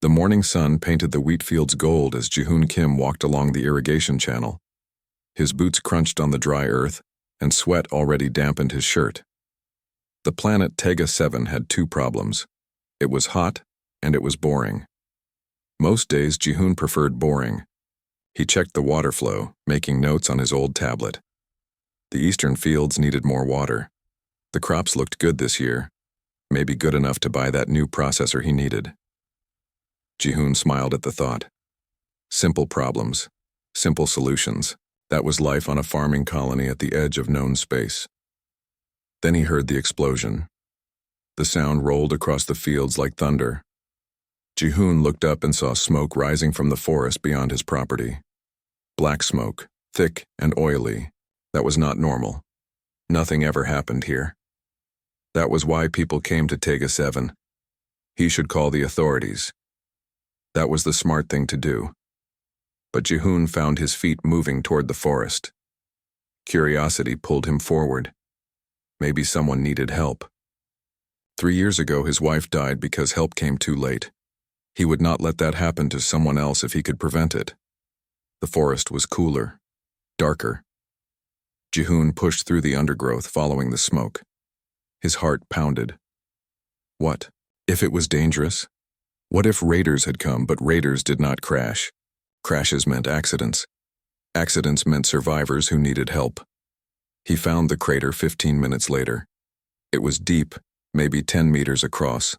The morning sun painted the wheat fields gold as Jihoon Kim walked along the irrigation channel. His boots crunched on the dry earth, and sweat already dampened his shirt. The planet Tega 7 had two problems. It was hot, and it was boring. Most days Jihoon preferred boring. He checked the water flow, making notes on his old tablet. The eastern fields needed more water. The crops looked good this year, maybe good enough to buy that new processor he needed. Jihoon smiled at the thought. Simple problems, simple solutions. That was life on a farming colony at the edge of known space. Then he heard the explosion. The sound rolled across the fields like thunder. Jihoon looked up and saw smoke rising from the forest beyond his property. Black smoke, thick and oily. That was not normal. Nothing ever happened here. That was why people came to Tega 7. He should call the authorities. That was the smart thing to do. But Jihoon found his feet moving toward the forest. Curiosity pulled him forward. Maybe someone needed help. 3 years ago, his wife died because help came too late. He would not let that happen to someone else if he could prevent it. The forest was cooler, darker. Jihoon pushed through the undergrowth, following the smoke. His heart pounded. What if it was dangerous? What if raiders had come, but raiders did not crash? Crashes meant accidents. Accidents meant survivors who needed help. He found the crater 15 minutes later. It was deep, maybe 10 meters across.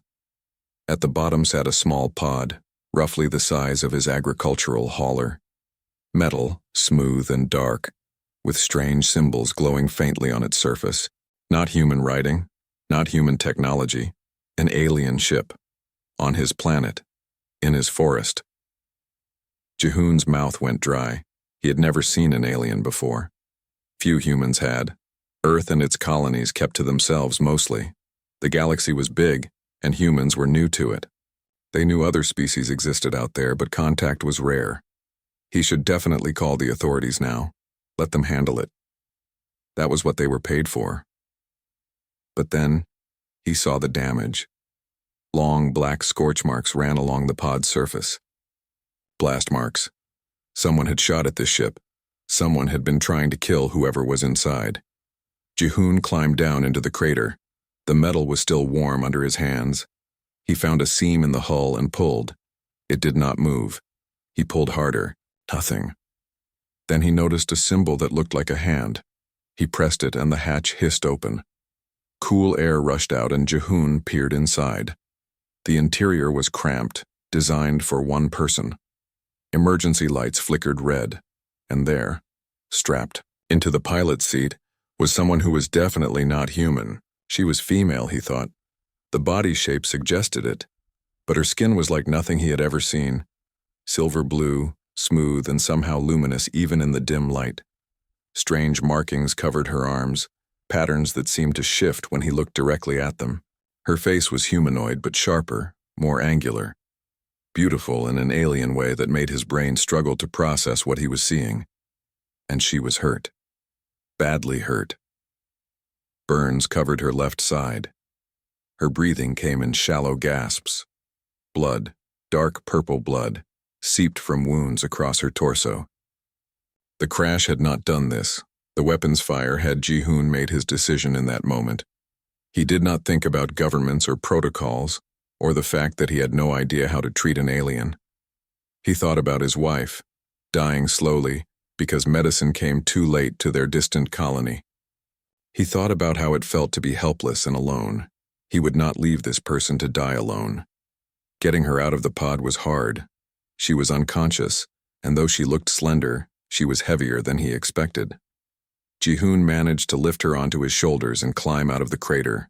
At the bottom sat a small pod, roughly the size of his agricultural hauler. Metal, smooth and dark, with strange symbols glowing faintly on its surface. Not human writing, not human technology. An alien ship. On his planet. In his forest. Jihoon's mouth went dry. He had never seen an alien before. Few humans had. Earth and its colonies kept to themselves mostly. The galaxy was big, and humans were new to it. They knew other species existed out there, but contact was rare. He should definitely call the authorities now. Let them handle it. That was what they were paid for. But then, he saw the damage. Long black scorch marks ran along the pod's surface. Blast marks. Someone had shot at this ship. Someone had been trying to kill whoever was inside. Jihoon climbed down into the crater. The metal was still warm under his hands. He found a seam in the hull and pulled. It did not move. He pulled harder. Nothing. Then he noticed a symbol that looked like a hand. He pressed it and the hatch hissed open. Cool air rushed out and Jihoon peered inside. The interior was cramped, designed for one person. Emergency lights flickered red, and there, strapped into the pilot's seat, was someone who was definitely not human. She was female, he thought. The body shape suggested it, but her skin was like nothing he had ever seen. Silver blue, smooth and somehow luminous even in the dim light. Strange markings covered her arms, patterns that seemed to shift when he looked directly at them. Her face was humanoid but sharper, more angular. Beautiful in an alien way that made his brain struggle to process what he was seeing. And she was hurt. Badly hurt. Burns covered her left side. Her breathing came in shallow gasps. Blood, dark purple blood, seeped from wounds across her torso. The crash had not done this. The weapon's fire had Jihoon made his decision in that moment. He did not think about governments or protocols, or the fact that he had no idea how to treat an alien. He thought about his wife, dying slowly because medicine came too late to their distant colony. He thought about how it felt to be helpless and alone. He would not leave this person to die alone. Getting her out of the pod was hard. She was unconscious, and though she looked slender, she was heavier than he expected. Jihoon managed to lift her onto his shoulders and climb out of the crater.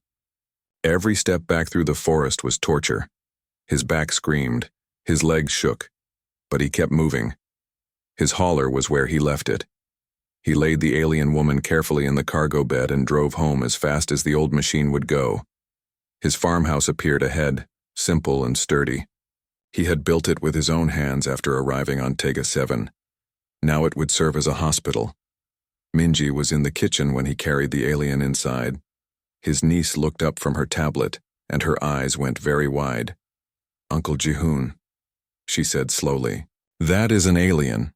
Every step back through the forest was torture. His back screamed, his legs shook, but he kept moving. His hauler was where he left it. He laid the alien woman carefully in the cargo bed and drove home as fast as the old machine would go. His farmhouse appeared ahead, simple and sturdy. He had built it with his own hands after arriving on Tega 7. Now it would serve as a hospital. Minji was in the kitchen when he carried the alien inside. His niece looked up from her tablet, and her eyes went very wide. Uncle Jihoon, she said slowly. That is an alien.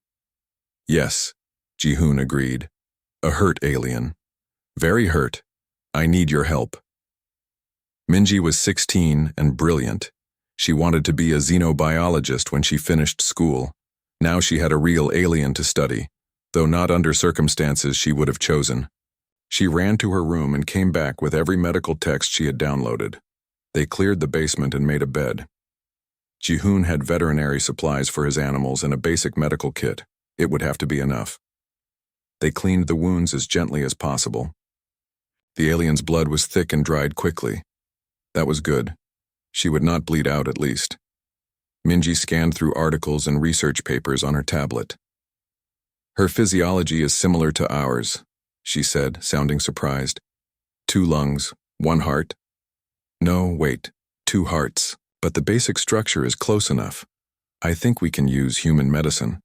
Yes, Ji-hoon agreed. A hurt alien. Very hurt. I need your help. Minji was 16 and brilliant. She wanted to be a xenobiologist when she finished school. Now she had a real alien to study, though not under circumstances she would have chosen. She ran to her room and came back with every medical text she had downloaded. They cleared the basement and made a bed. Ji-hoon had veterinary supplies for his animals and a basic medical kit. It would have to be enough. They cleaned the wounds as gently as possible. The alien's blood was thick and dried quickly. That was good. She would not bleed out at least. Minji scanned through articles and research papers on her tablet. Her physiology is similar to ours, she said, sounding surprised. 2 lungs, 1 heart. No, wait, 2 hearts. But the basic structure is close enough. I think we can use human medicine.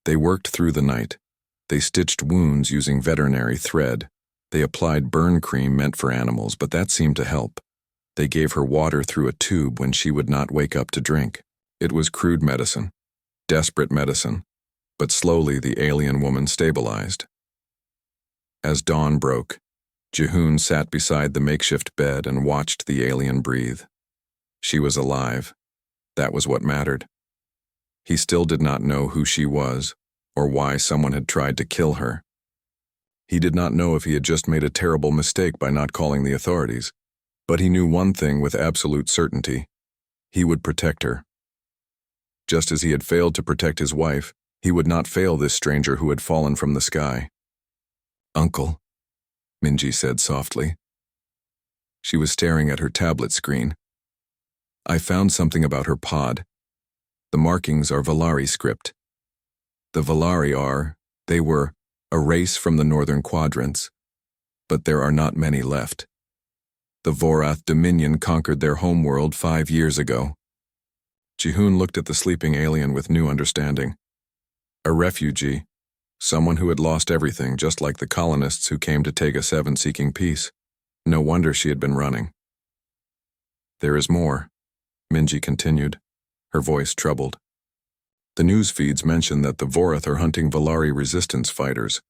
They worked through the night. They stitched wounds using veterinary thread. They applied burn cream meant for animals, but that seemed to help. They gave her water through a tube when she would not wake up to drink. It was crude medicine, desperate medicine, but slowly the alien woman stabilized. As dawn broke, Ji-hoon sat beside the makeshift bed and watched the alien breathe. She was alive. That was what mattered. He still did not know who she was, or why someone had tried to kill her. He did not know if he had just made a terrible mistake by not calling the authorities, but he knew one thing with absolute certainty. He would protect her. Just as he had failed to protect his wife, he would not fail this stranger who had fallen from the sky. "Uncle," Minji said softly. She was staring at her tablet screen. "I found something about her pod. The markings are Valari script. The Valari they were a race from the northern quadrants, but there are not many left. The Vorath Dominion conquered their homeworld 5 years ago." Ji-hoon looked at the sleeping alien with new understanding. A refugee, someone who had lost everything, just like the colonists who came to Tega 7 seeking peace. No wonder she had been running. "There is more," Minji continued, her voice troubled. "The news feeds mention that the Vorath are hunting Valari resistance fighters.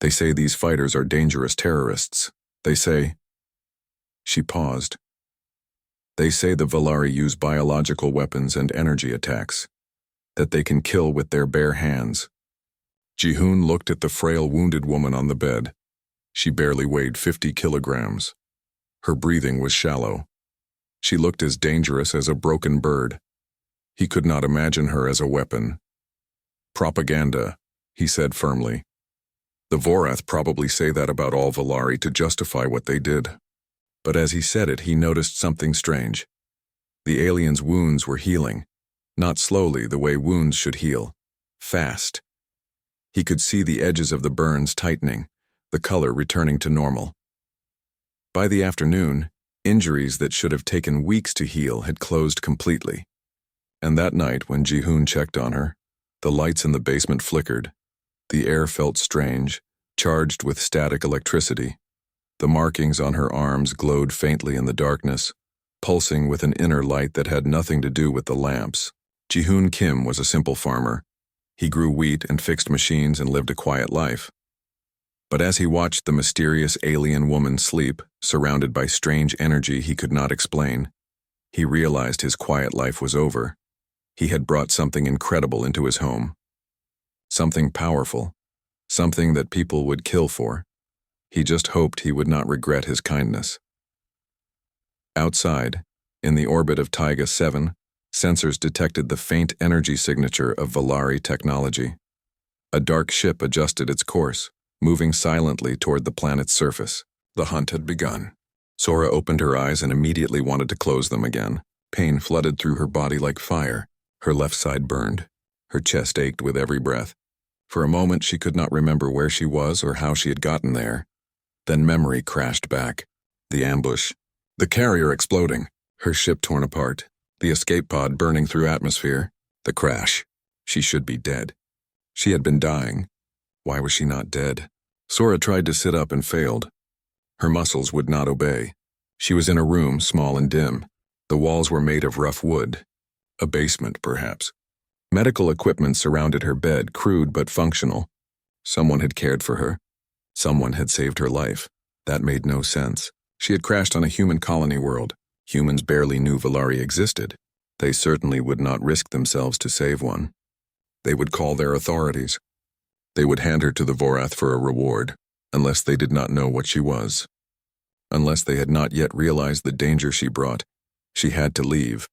They say these fighters are dangerous terrorists. They say..." She paused. "They say the Valari use biological weapons and energy attacks, that they can kill with their bare hands." Ji-hoon looked at the frail wounded woman on the bed. She barely weighed 50 kilograms. Her breathing was shallow. She looked as dangerous as a broken bird. He could not imagine her as a weapon. "Propaganda," he said firmly. "The Vorath probably say that about all Valari to justify what they did." But as he said it, he noticed something strange. The alien's wounds were healing, not slowly the way wounds should heal. Fast. He could see the edges of the burns tightening, the color returning to normal. By the afternoon, injuries that should have taken weeks to heal had closed completely. And that night, when Ji-hoon checked on her, the lights in the basement flickered. The air felt strange, charged with static electricity. The markings on her arms glowed faintly in the darkness, pulsing with an inner light that had nothing to do with the lamps. Ji-hoon Kim was a simple farmer. He grew wheat and fixed machines and lived a quiet life. But as he watched the mysterious alien woman sleep, surrounded by strange energy he could not explain, he realized his quiet life was over. He had brought something incredible into his home. Something powerful, something that people would kill for. He just hoped he would not regret his kindness. Outside, in the orbit of Taiga 7, sensors detected the faint energy signature of Valari technology. A dark ship adjusted its course, moving silently toward the planet's surface. The hunt had begun. Sora opened her eyes and immediately wanted to close them again. Pain flooded through her body like fire. Her left side burned. Her chest ached with every breath. For a moment she could not remember where she was or how she had gotten there. Then memory crashed back. The ambush. The carrier exploding. Her ship torn apart. The escape pod burning through atmosphere. The crash. She should be dead. She had been dying. Why was she not dead? Sora tried to sit up and failed. Her muscles would not obey. She was in a room, small and dim. The walls were made of rough wood. A basement, perhaps. Medical equipment surrounded her bed, crude but functional. Someone had cared for her. Someone had saved her life. That made no sense. She had crashed on a human colony world. Humans barely knew Valari existed. They certainly would not risk themselves to save one. They would call their authorities. They would hand her to the Vorath for a reward, unless they did not know what she was. Unless they had not yet realized the danger she brought, she had to leave.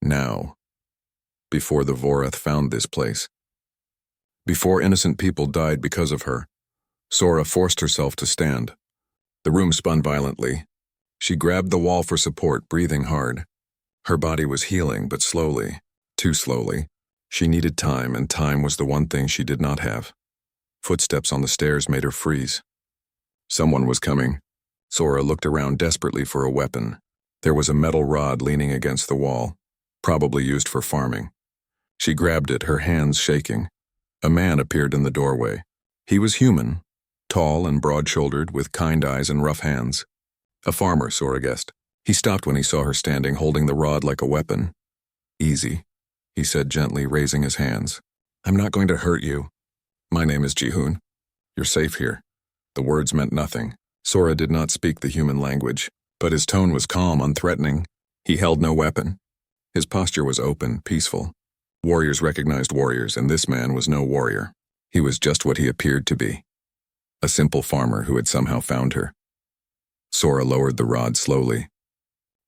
Now. Before the Vorath found this place. Before innocent people died because of her, Sora forced herself to stand. The room spun violently. She grabbed the wall for support, breathing hard. Her body was healing, but slowly, too slowly. She needed time, and time was the one thing she did not have. Footsteps on the stairs made her freeze. Someone was coming. Sora looked around desperately for a weapon. There was a metal rod leaning against the wall, probably used for farming. She grabbed it, her hands shaking. A man appeared in the doorway. He was human, tall and broad-shouldered, with kind eyes and rough hands. A farmer, Sora guessed. He stopped when he saw her standing, holding the rod like a weapon. "Easy," he said gently, raising his hands. "I'm not going to hurt you. My name is Jihoon. You're safe here." The words meant nothing. Sora did not speak the human language, but his tone was calm, unthreatening. He held no weapon. His posture was open, peaceful. Warriors recognized warriors, and this man was no warrior. He was just what he appeared to be. A simple farmer who had somehow found her. Sora lowered the rod slowly.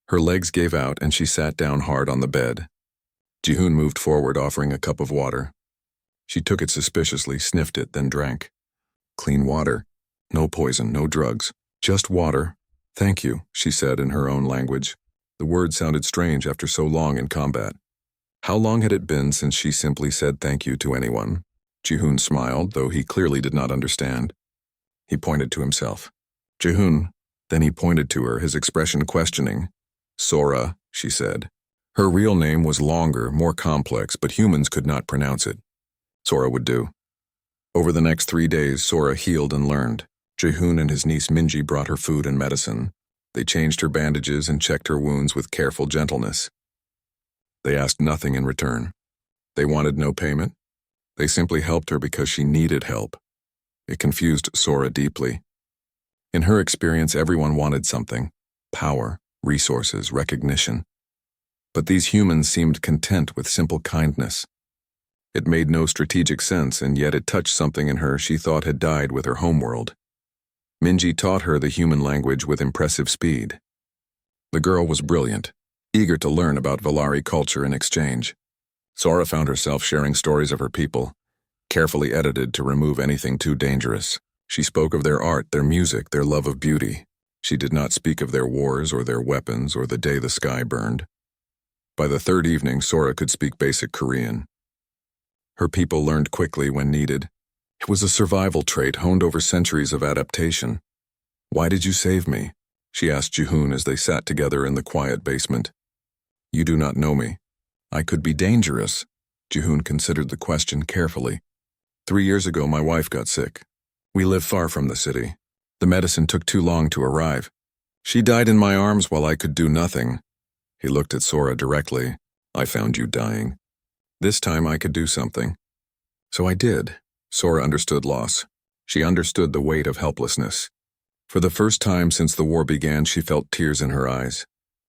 Her legs gave out, and she sat down hard on the bed. Jihoon moved forward, offering a cup of water. She took it suspiciously, sniffed it, then drank. Clean water. No poison, no drugs. Just water. "Thank you," she said in her own language. The word sounded strange after so long in combat. How long had it been since she simply said thank you to anyone? Jihoon smiled, though he clearly did not understand. He pointed to himself. "Jihoon." Then he pointed to her, his expression questioning. "Sora," she said. Her real name was longer, more complex, but humans could not pronounce it. Sora would do. Over the next 3 days, Sora healed and learned. Jihoon and his niece Minji brought her food and medicine. They changed her bandages and checked her wounds with careful gentleness. They asked nothing in return. They wanted no payment. They simply helped her because she needed help. It confused Sora deeply. In her experience, everyone wanted something: power, resources, recognition. But these humans seemed content with simple kindness. It made no strategic sense, and yet it touched something in her she thought had died with her homeworld. Minji taught her the human language with impressive speed. The girl was brilliant, eager to learn about Valari culture in exchange. Sora found herself sharing stories of her people, carefully edited to remove anything too dangerous. She spoke of their art, their music, their love of beauty. She did not speak of their wars or their weapons or the day the sky burned. By the third evening, Sora could speak basic Korean. Her people learned quickly when needed. It was a survival trait honed over centuries of adaptation. "Why did you save me?" she asked Jihoon as they sat together in the quiet basement. "You do not know me. I could be dangerous." Jihoon considered the question carefully. 3 years ago, my wife got sick. We live far from the city. The medicine took too long to arrive. She died in my arms while I could do nothing. He looked at Sora directly. "I found you dying. This time I could do something." So I did. Sora understood loss. She understood the weight of helplessness. For the first time since the war began, she felt tears in her eyes.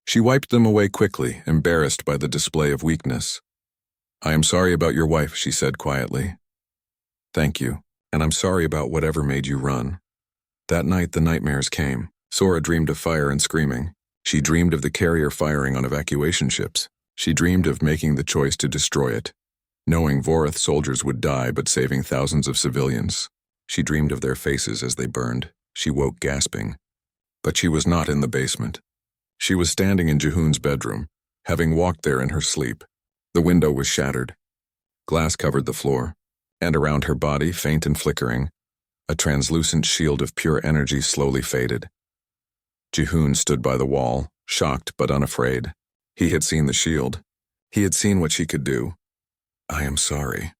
She wiped them away quickly, embarrassed by the display of weakness. "I am sorry about your wife," she said quietly. "Thank you, and I'm sorry about whatever made you run." That night the nightmares came. Sora dreamed of fire and screaming. She dreamed of the carrier firing on evacuation ships. She dreamed of making the choice to destroy it, knowing Vorath soldiers would die but saving thousands of civilians. She dreamed of their faces as they burned. She woke gasping. But she was not in the basement. She was standing in Jihoon's bedroom, having walked there in her sleep. The window was shattered. Glass covered the floor, and around her body, faint and flickering, a translucent shield of pure energy slowly faded. Jihoon stood by the wall, shocked but unafraid. He had seen the shield. He had seen what she could do. "I am sorry,"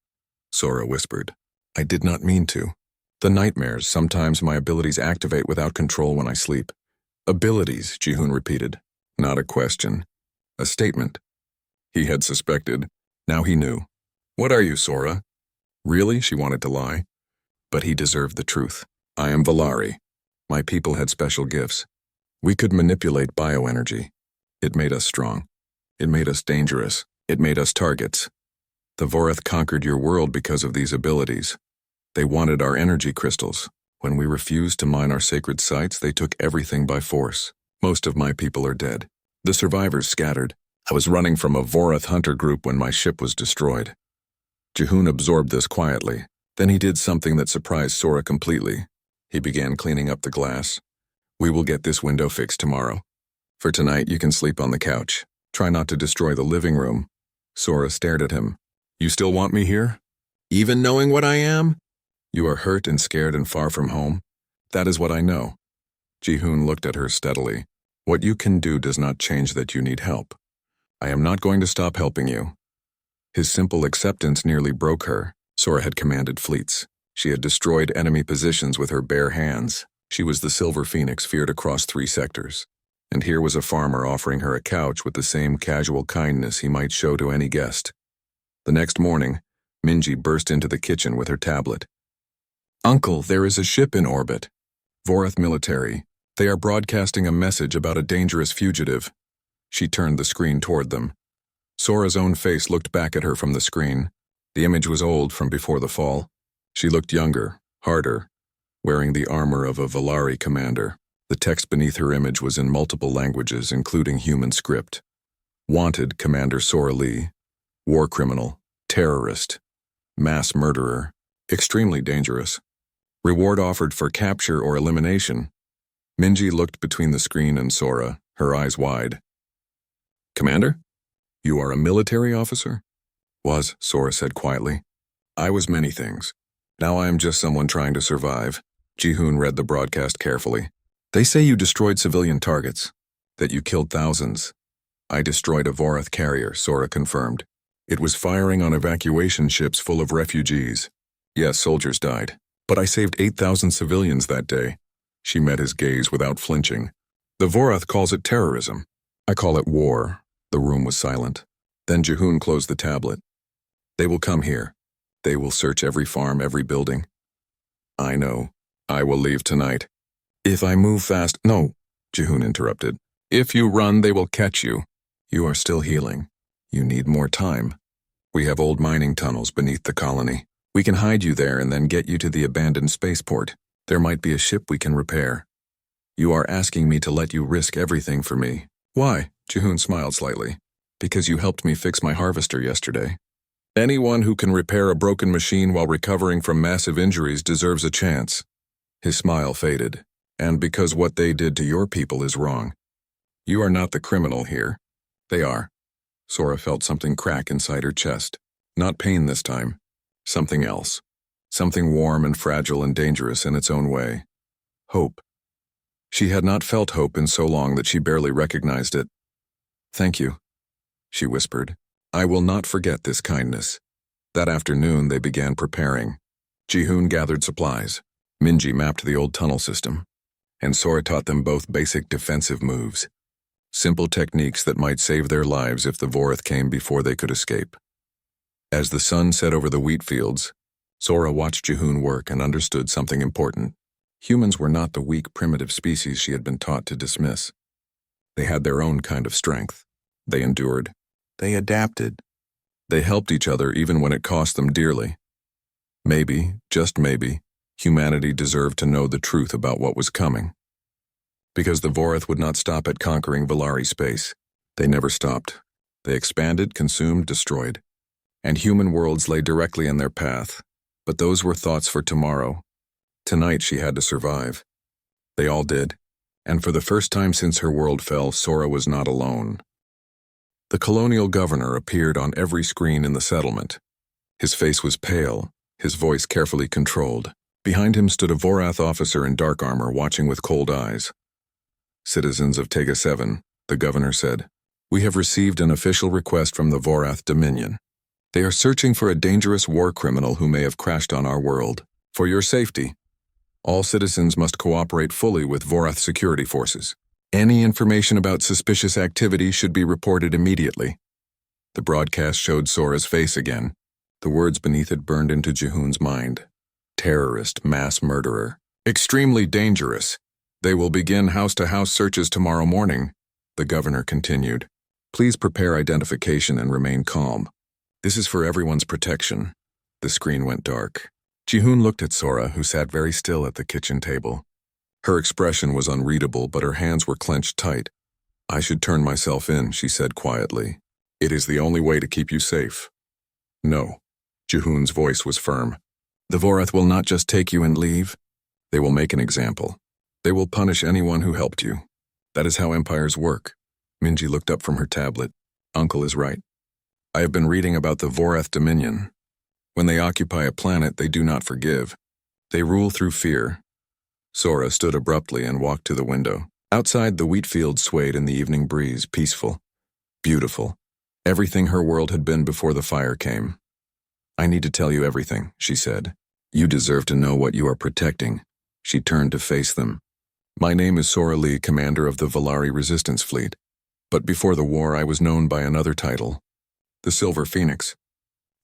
Sora whispered. "I did not mean to. The nightmares, sometimes my abilities activate without control when I sleep." "Abilities," Jihoon repeated. Not a question. A statement. He had suspected. Now he knew. What are you, Sora? Really? She wanted to lie. But he deserved the truth. I am Valari. My people had special gifts. We could manipulate bioenergy. It made us strong. It made us dangerous. It made us targets. The Vorath conquered your world because of these abilities. They wanted our energy crystals. When we refused to mine our sacred sites, they took everything by force. Most of my people are dead. The survivors scattered. I was running from a Vorath hunter group when my ship was destroyed. Jehun absorbed this quietly. Then he did something that surprised Sora completely. He began cleaning up the glass. We will get this window fixed tomorrow. For tonight, you can sleep on the couch. Try not to destroy the living room. Sora stared at him. You still want me here? Even knowing what I am? You are hurt and scared and far from home. That is what I know. Jehun looked at her steadily. What you can do does not change that you need help. I am not going to stop helping you. His simple acceptance nearly broke her. Sora had commanded fleets. She had destroyed enemy positions with her bare hands. She was the Silver Phoenix feared across 3 sectors. And here was a farmer offering her a couch with the same casual kindness he might show to any guest. The next morning, Minji burst into the kitchen with her tablet. Uncle, there is a ship in orbit. Vorath military. They are broadcasting a message about a dangerous fugitive. She turned the screen toward them. Sora's own face looked back at her from the screen. The image was old from before the fall. She looked younger, harder, wearing the armor of a Valari commander. The text beneath her image was in multiple languages, including human script. Wanted, Commander Sora Lee. War criminal, terrorist, mass murderer, extremely dangerous. Reward offered for capture or elimination. Minji looked between the screen and Sora, her eyes wide. Commander? You are a military officer? Was, Sora said quietly. I was many things. Now I am just someone trying to survive. Jehun read the broadcast carefully. They say you destroyed civilian targets, that you killed thousands. I destroyed a Vorath carrier, Sora confirmed. It was firing on evacuation ships full of refugees. Yes, soldiers died, but I saved 8,000 civilians that day. She met his gaze without flinching. The Vorath calls it terrorism. I call it war. The room was silent. Then Jehun closed the tablet. They will come here. They will search every farm, every building. I know. I will leave tonight. If I move fast— No, Jehun interrupted. If you run, they will catch you. You are still healing. You need more time. We have old mining tunnels beneath the colony. We can hide you there and then get you to the abandoned spaceport. There might be a ship we can repair. You are asking me to let you risk everything for me. Why? Jehun smiled slightly. Because you helped me fix my harvester yesterday. Anyone who can repair a broken machine while recovering from massive injuries deserves a chance. His smile faded. And because what they did to your people is wrong. You are not the criminal here. They are. Sora felt something crack inside her chest. Not pain this time. Something else. Something warm and fragile and dangerous in its own way. Hope. She had not felt hope in so long that she barely recognized it. Thank you, she whispered. I will not forget this kindness. That afternoon they began preparing. Jehun gathered supplies. Minji mapped the old tunnel system. And Sora taught them both basic defensive moves. Simple techniques that might save their lives if the Vorath came before they could escape. As the sun set over the wheat fields, Sora watched Jehun work and understood something important. Humans were not the weak, primitive species she had been taught to dismiss. They had their own kind of strength. They endured. They adapted. They helped each other even when it cost them dearly. Maybe, just maybe, humanity deserved to know the truth about what was coming. Because the Vorath would not stop at conquering Valari space. They never stopped. They expanded, consumed, destroyed. And human worlds lay directly in their path. But those were thoughts for tomorrow. Tonight she had to survive. They all did. And for the first time since her world fell, Sora was not alone. The colonial governor appeared on every screen in the settlement. His face was pale, his voice carefully controlled. Behind him stood a Vorath officer in dark armor watching with cold eyes. Citizens of Tega 7, the governor said, we have received an official request from the Vorath Dominion. They are searching for a dangerous war criminal who may have crashed on our world. For your safety, all citizens must cooperate fully with Vorath security forces. Any information about suspicious activity should be reported immediately. The broadcast showed Sora's face again. The words beneath it burned into Jihoon's mind. Terrorist, mass murderer. Extremely dangerous. They will begin house-to-house searches tomorrow morning, the governor continued. Please prepare identification and remain calm. This is for everyone's protection. The screen went dark. Jihoon looked at Sora, who sat very still at the kitchen table. Her expression was unreadable, but her hands were clenched tight. I should turn myself in, she said quietly. It is the only way to keep you safe. No. Jihoon's voice was firm. The Vorath will not just take you and leave. They will make an example. They will punish anyone who helped you. That is how empires work. Minji looked up from her tablet. Uncle is right. I have been reading about the Vorath Dominion. When they occupy a planet, they do not forgive. They rule through fear. Sora stood abruptly and walked to the window. Outside, the wheat field swayed in the evening breeze, peaceful. Beautiful. Everything her world had been before the fire came. I need to tell you everything, she said. You deserve to know what you are protecting. She turned to face them. My name is Sora Lee, commander of the Valari Resistance Fleet. But before the war, I was known by another title, the Silver Phoenix.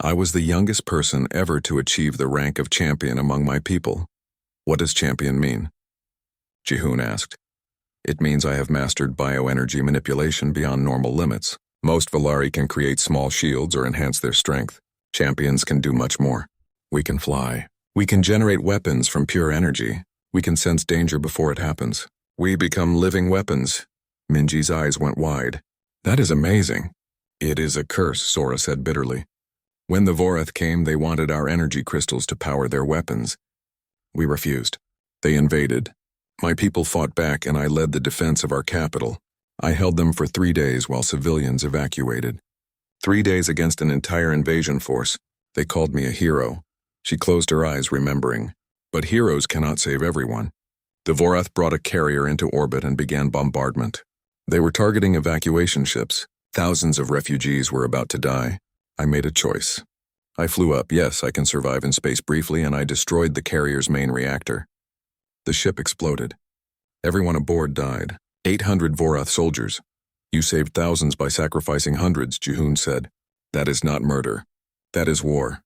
I was the youngest person ever to achieve the rank of champion among my people. What does champion mean? Jihoon asked. It means I have mastered bioenergy manipulation beyond normal limits. Most Valari can create small shields or enhance their strength. Champions can do much more. We can fly. We can generate weapons from pure energy. We can sense danger before it happens. We become living weapons. Minji's eyes went wide. That is amazing. It is a curse, Sora said bitterly. When the Vorath came, they wanted our energy crystals to power their weapons. We refused. They invaded. My people fought back and I led the defense of our capital. I held them for 3 days while civilians evacuated. 3 days against an entire invasion force. They called me a hero. She closed her eyes, remembering. But heroes cannot save everyone. The Vorath brought a carrier into orbit and began bombardment. They were targeting evacuation ships. Thousands of refugees were about to die. I made a choice. I flew up. Yes, I can survive in space briefly, and I destroyed the carrier's main reactor. The ship exploded. Everyone aboard died. 800 Vorath soldiers. You saved thousands by sacrificing hundreds, Jihoon said. That is not murder. That is war.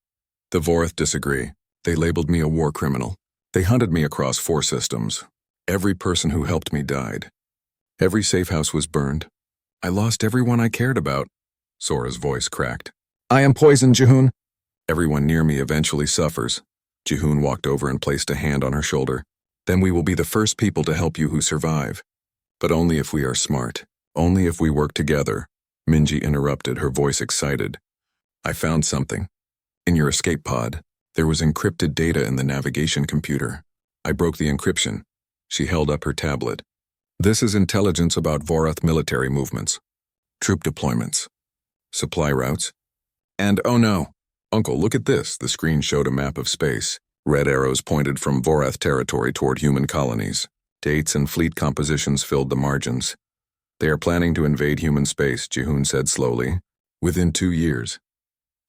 The Vorath disagree. They labeled me a war criminal. They hunted me across 4 systems. Every person who helped me died. Every safe house was burned. I lost everyone I cared about. Sora's voice cracked. I am poisoned, Jihoon. Everyone near me eventually suffers. Jihoon walked over and placed a hand on her shoulder. Then we will be the first people to help you who survive. But only if we are smart. Only if we work together. Minji interrupted, her voice excited. I found something. In your escape pod, there was encrypted data in the navigation computer. I broke the encryption. She held up her tablet. This is intelligence about Vorath military movements, troop deployments, supply routes. And oh no, Uncle, look at this. The screen showed a map of space. Red arrows pointed from Vorath territory toward human colonies. Dates and fleet compositions filled the margins. They are planning to invade human space, Jihoon said slowly, within 2 years.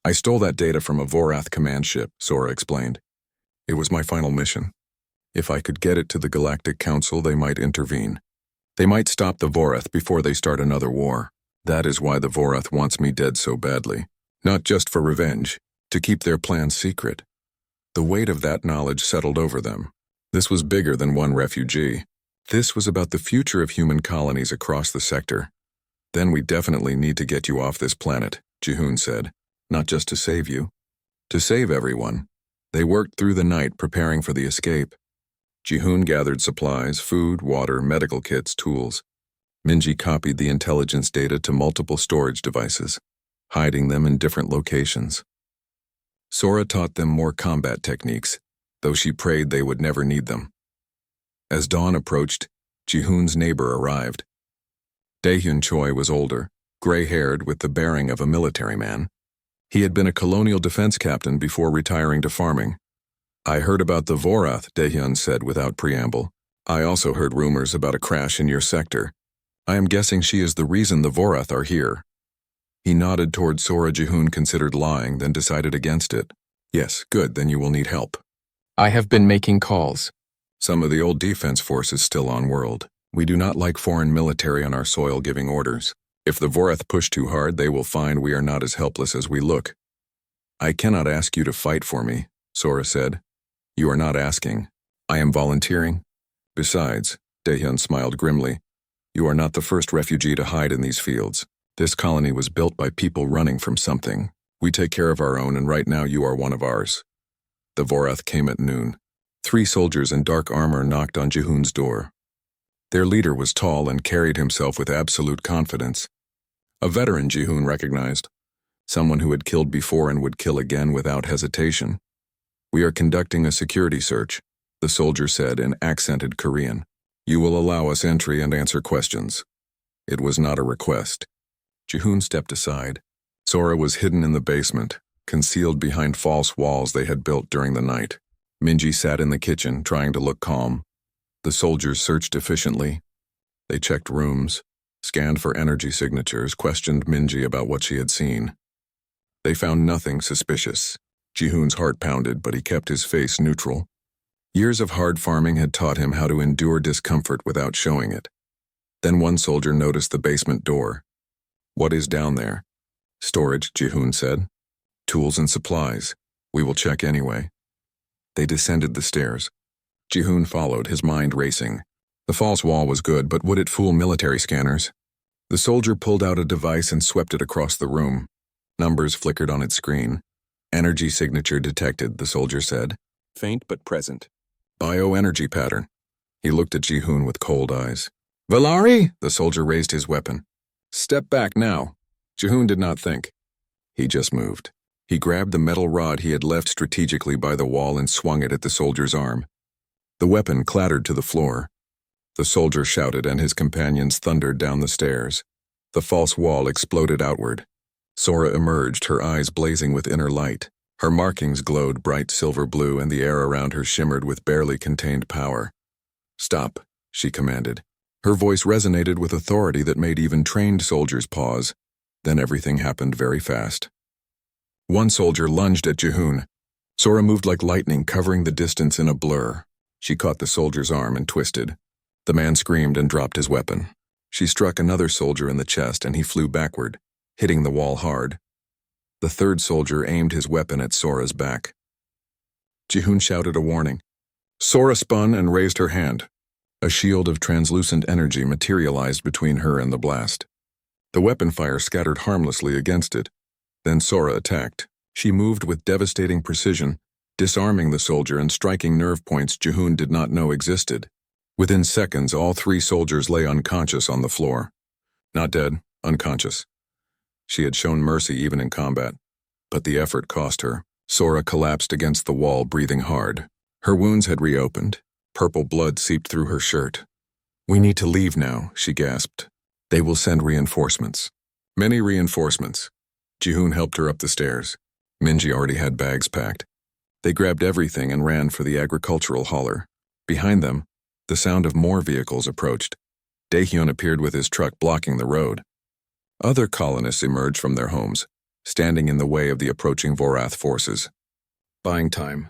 I stole that data from a Vorath command ship, Sora explained. It was my final mission. If I could get it to the Galactic Council, they might intervene. They might stop the Vorath before they start another war. That is why the Vorath wants me dead so badly. Not just for revenge, to keep their plans secret. The weight of that knowledge settled over them. This was bigger than one refugee. This was about the future of human colonies across the sector. Then we definitely need to get you off this planet, Jihoon said. Not just to save you. To save everyone. They worked through the night preparing for the escape. Jihoon gathered supplies, food, water, medical kits, tools. Minji copied the intelligence data to multiple storage devices, hiding them in different locations. Sora taught them more combat techniques, though she prayed they would never need them. As dawn approached, Jihoon's neighbor arrived. Daehyun Choi was older, gray-haired with the bearing of a military man. He had been a colonial defense captain before retiring to farming. I heard about the Vorath, Daehyun said without preamble. I also heard rumors about a crash in your sector. I am guessing she is the reason the Vorath are here. He nodded toward Sora. Jihoon considered lying, then decided against it. Yes, good, then you will need help. I have been making calls. Some of the old defense forces still on world. We do not like foreign military on our soil giving orders. If the Vorath push too hard, they will find we are not as helpless as we look. I cannot ask you to fight for me, Sora said. You are not asking. I am volunteering. Besides, Daehyun smiled grimly, you are not the first refugee to hide in these fields. This colony was built by people running from something. We take care of our own, and right now you are one of ours. The Vorath came at noon. 3 soldiers in dark armor knocked on Jihoon's door. Their leader was tall and carried himself with absolute confidence. A veteran, Jihoon recognized. Someone who had killed before and would kill again without hesitation. We are conducting a security search, the soldier said in accented Korean. You will allow us entry and answer questions. It was not a request. Jihoon stepped aside. Sora was hidden in the basement, concealed behind false walls they had built during the night. Minji sat in the kitchen, trying to look calm. The soldiers searched efficiently. They checked rooms, scanned for energy signatures, questioned Minji about what she had seen. They found nothing suspicious. Jihoon's heart pounded, but he kept his face neutral. Years of hard farming had taught him how to endure discomfort without showing it. Then one soldier noticed the basement door. What is down there? Storage, Jihoon said. Tools and supplies. We will check anyway. They descended the stairs. Jihoon followed, his mind racing. The false wall was good, but would it fool military scanners? The soldier pulled out a device and swept it across the room. Numbers flickered on its screen. Energy signature detected, the soldier said. Faint but present. Bioenergy pattern. He looked at Jihoon with cold eyes. Valari? The soldier raised his weapon. Step back now. Jihoon did not think. He just moved. He grabbed the metal rod he had left strategically by the wall and swung it at the soldier's arm. The weapon clattered to the floor. The soldier shouted and his companions thundered down the stairs. The false wall exploded outward. Sora emerged, her eyes blazing with inner light. Her markings glowed bright silver blue and the air around her shimmered with barely contained power. Stop, she commanded. Her voice resonated with authority that made even trained soldiers pause. Then everything happened very fast. One soldier lunged at Jihoon. Sora moved like lightning, covering the distance in a blur. She caught the soldier's arm and twisted. The man screamed and dropped his weapon. She struck another soldier in the chest and he flew backward, hitting the wall hard. The third soldier aimed his weapon at Sora's back. Jihoon shouted a warning. Sora spun and raised her hand. A shield of translucent energy materialized between her and the blast. The weapon fire scattered harmlessly against it. Then Sora attacked. She moved with devastating precision, disarming the soldier and striking nerve points Jihoon did not know existed. Within seconds, all 3 soldiers lay unconscious on the floor. Not dead, unconscious. She had shown mercy even in combat, but the effort cost her. Sora collapsed against the wall, breathing hard. Her wounds had reopened. Purple blood seeped through her shirt. We need to leave now, she gasped. They will send reinforcements. Many reinforcements. Jihoon helped her up the stairs. Minji already had bags packed. They grabbed everything and ran for the agricultural hauler. Behind them, the sound of more vehicles approached. Daehyun appeared with his truck blocking the road. Other colonists emerged from their homes, standing in the way of the approaching Vorath forces. Buying time.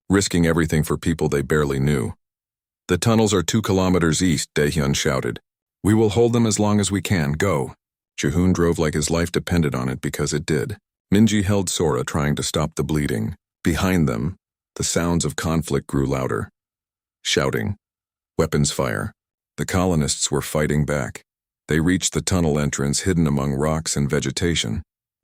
Risking everything for people they barely knew. The tunnels are 2 kilometers east, Daehyun shouted. We will hold them as long as we can. Go. Jihoon drove like his life depended on it because it did. Minji held Sora, trying to stop the bleeding. Behind them, the sounds of conflict grew louder. Shouting. Weapons fire. The colonists were fighting back. They reached the tunnel entrance hidden among rocks and vegetation.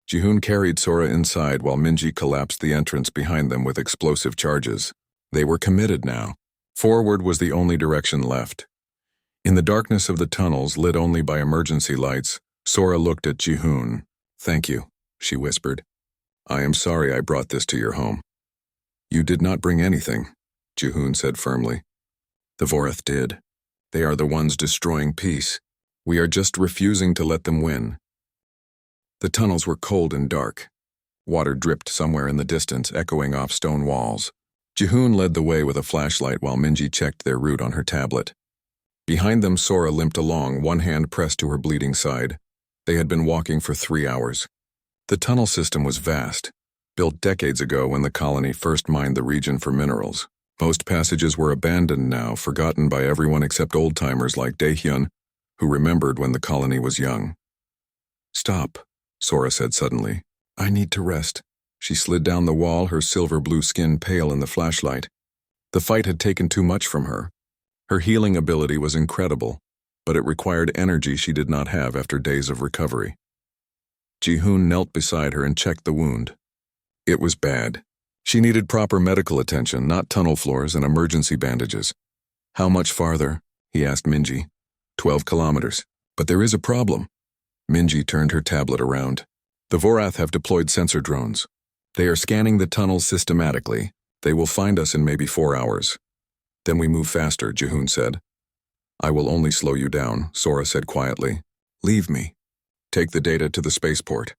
Jihoon carried Sora inside while Minji collapsed the entrance behind them with explosive charges. They were committed now. Forward was the only direction left. In the darkness of the tunnels, lit only by emergency lights, Sora looked at Jihoon. Thank you, she whispered. I am sorry I brought this to your home. You did not bring anything, Jihoon said firmly. The Vorath did. They are the ones destroying peace. We are just refusing to let them win. The tunnels were cold and dark. Water dripped somewhere in the distance, echoing off stone walls. Jihoon led the way with a flashlight while Minji checked their route on her tablet. Behind them, Sora limped along, one hand pressed to her bleeding side. They had been walking for 3 hours. The tunnel system was vast, built decades ago when the colony first mined the region for minerals. Most passages were abandoned now, forgotten by everyone except old-timers like Daehyun, who remembered when the colony was young. Stop, Sora said suddenly. I need to rest. She slid down the wall, her silver-blue skin pale in the flashlight. The fight had taken too much from her. Her healing ability was incredible, but it required energy she did not have after days of recovery. Ji-hoon knelt beside her and checked the wound. It was bad. She needed proper medical attention, not tunnel floors and emergency bandages. "How much farther?" he asked Minji. 12 kilometers. But there is a problem. Minji turned her tablet around. The Vorath have deployed sensor drones. They are scanning the tunnels systematically. They will find us in maybe 4 hours. Then we move faster, Ji-hoon said. I will only slow you down, Sora said quietly. Leave me. Take the data to the spaceport.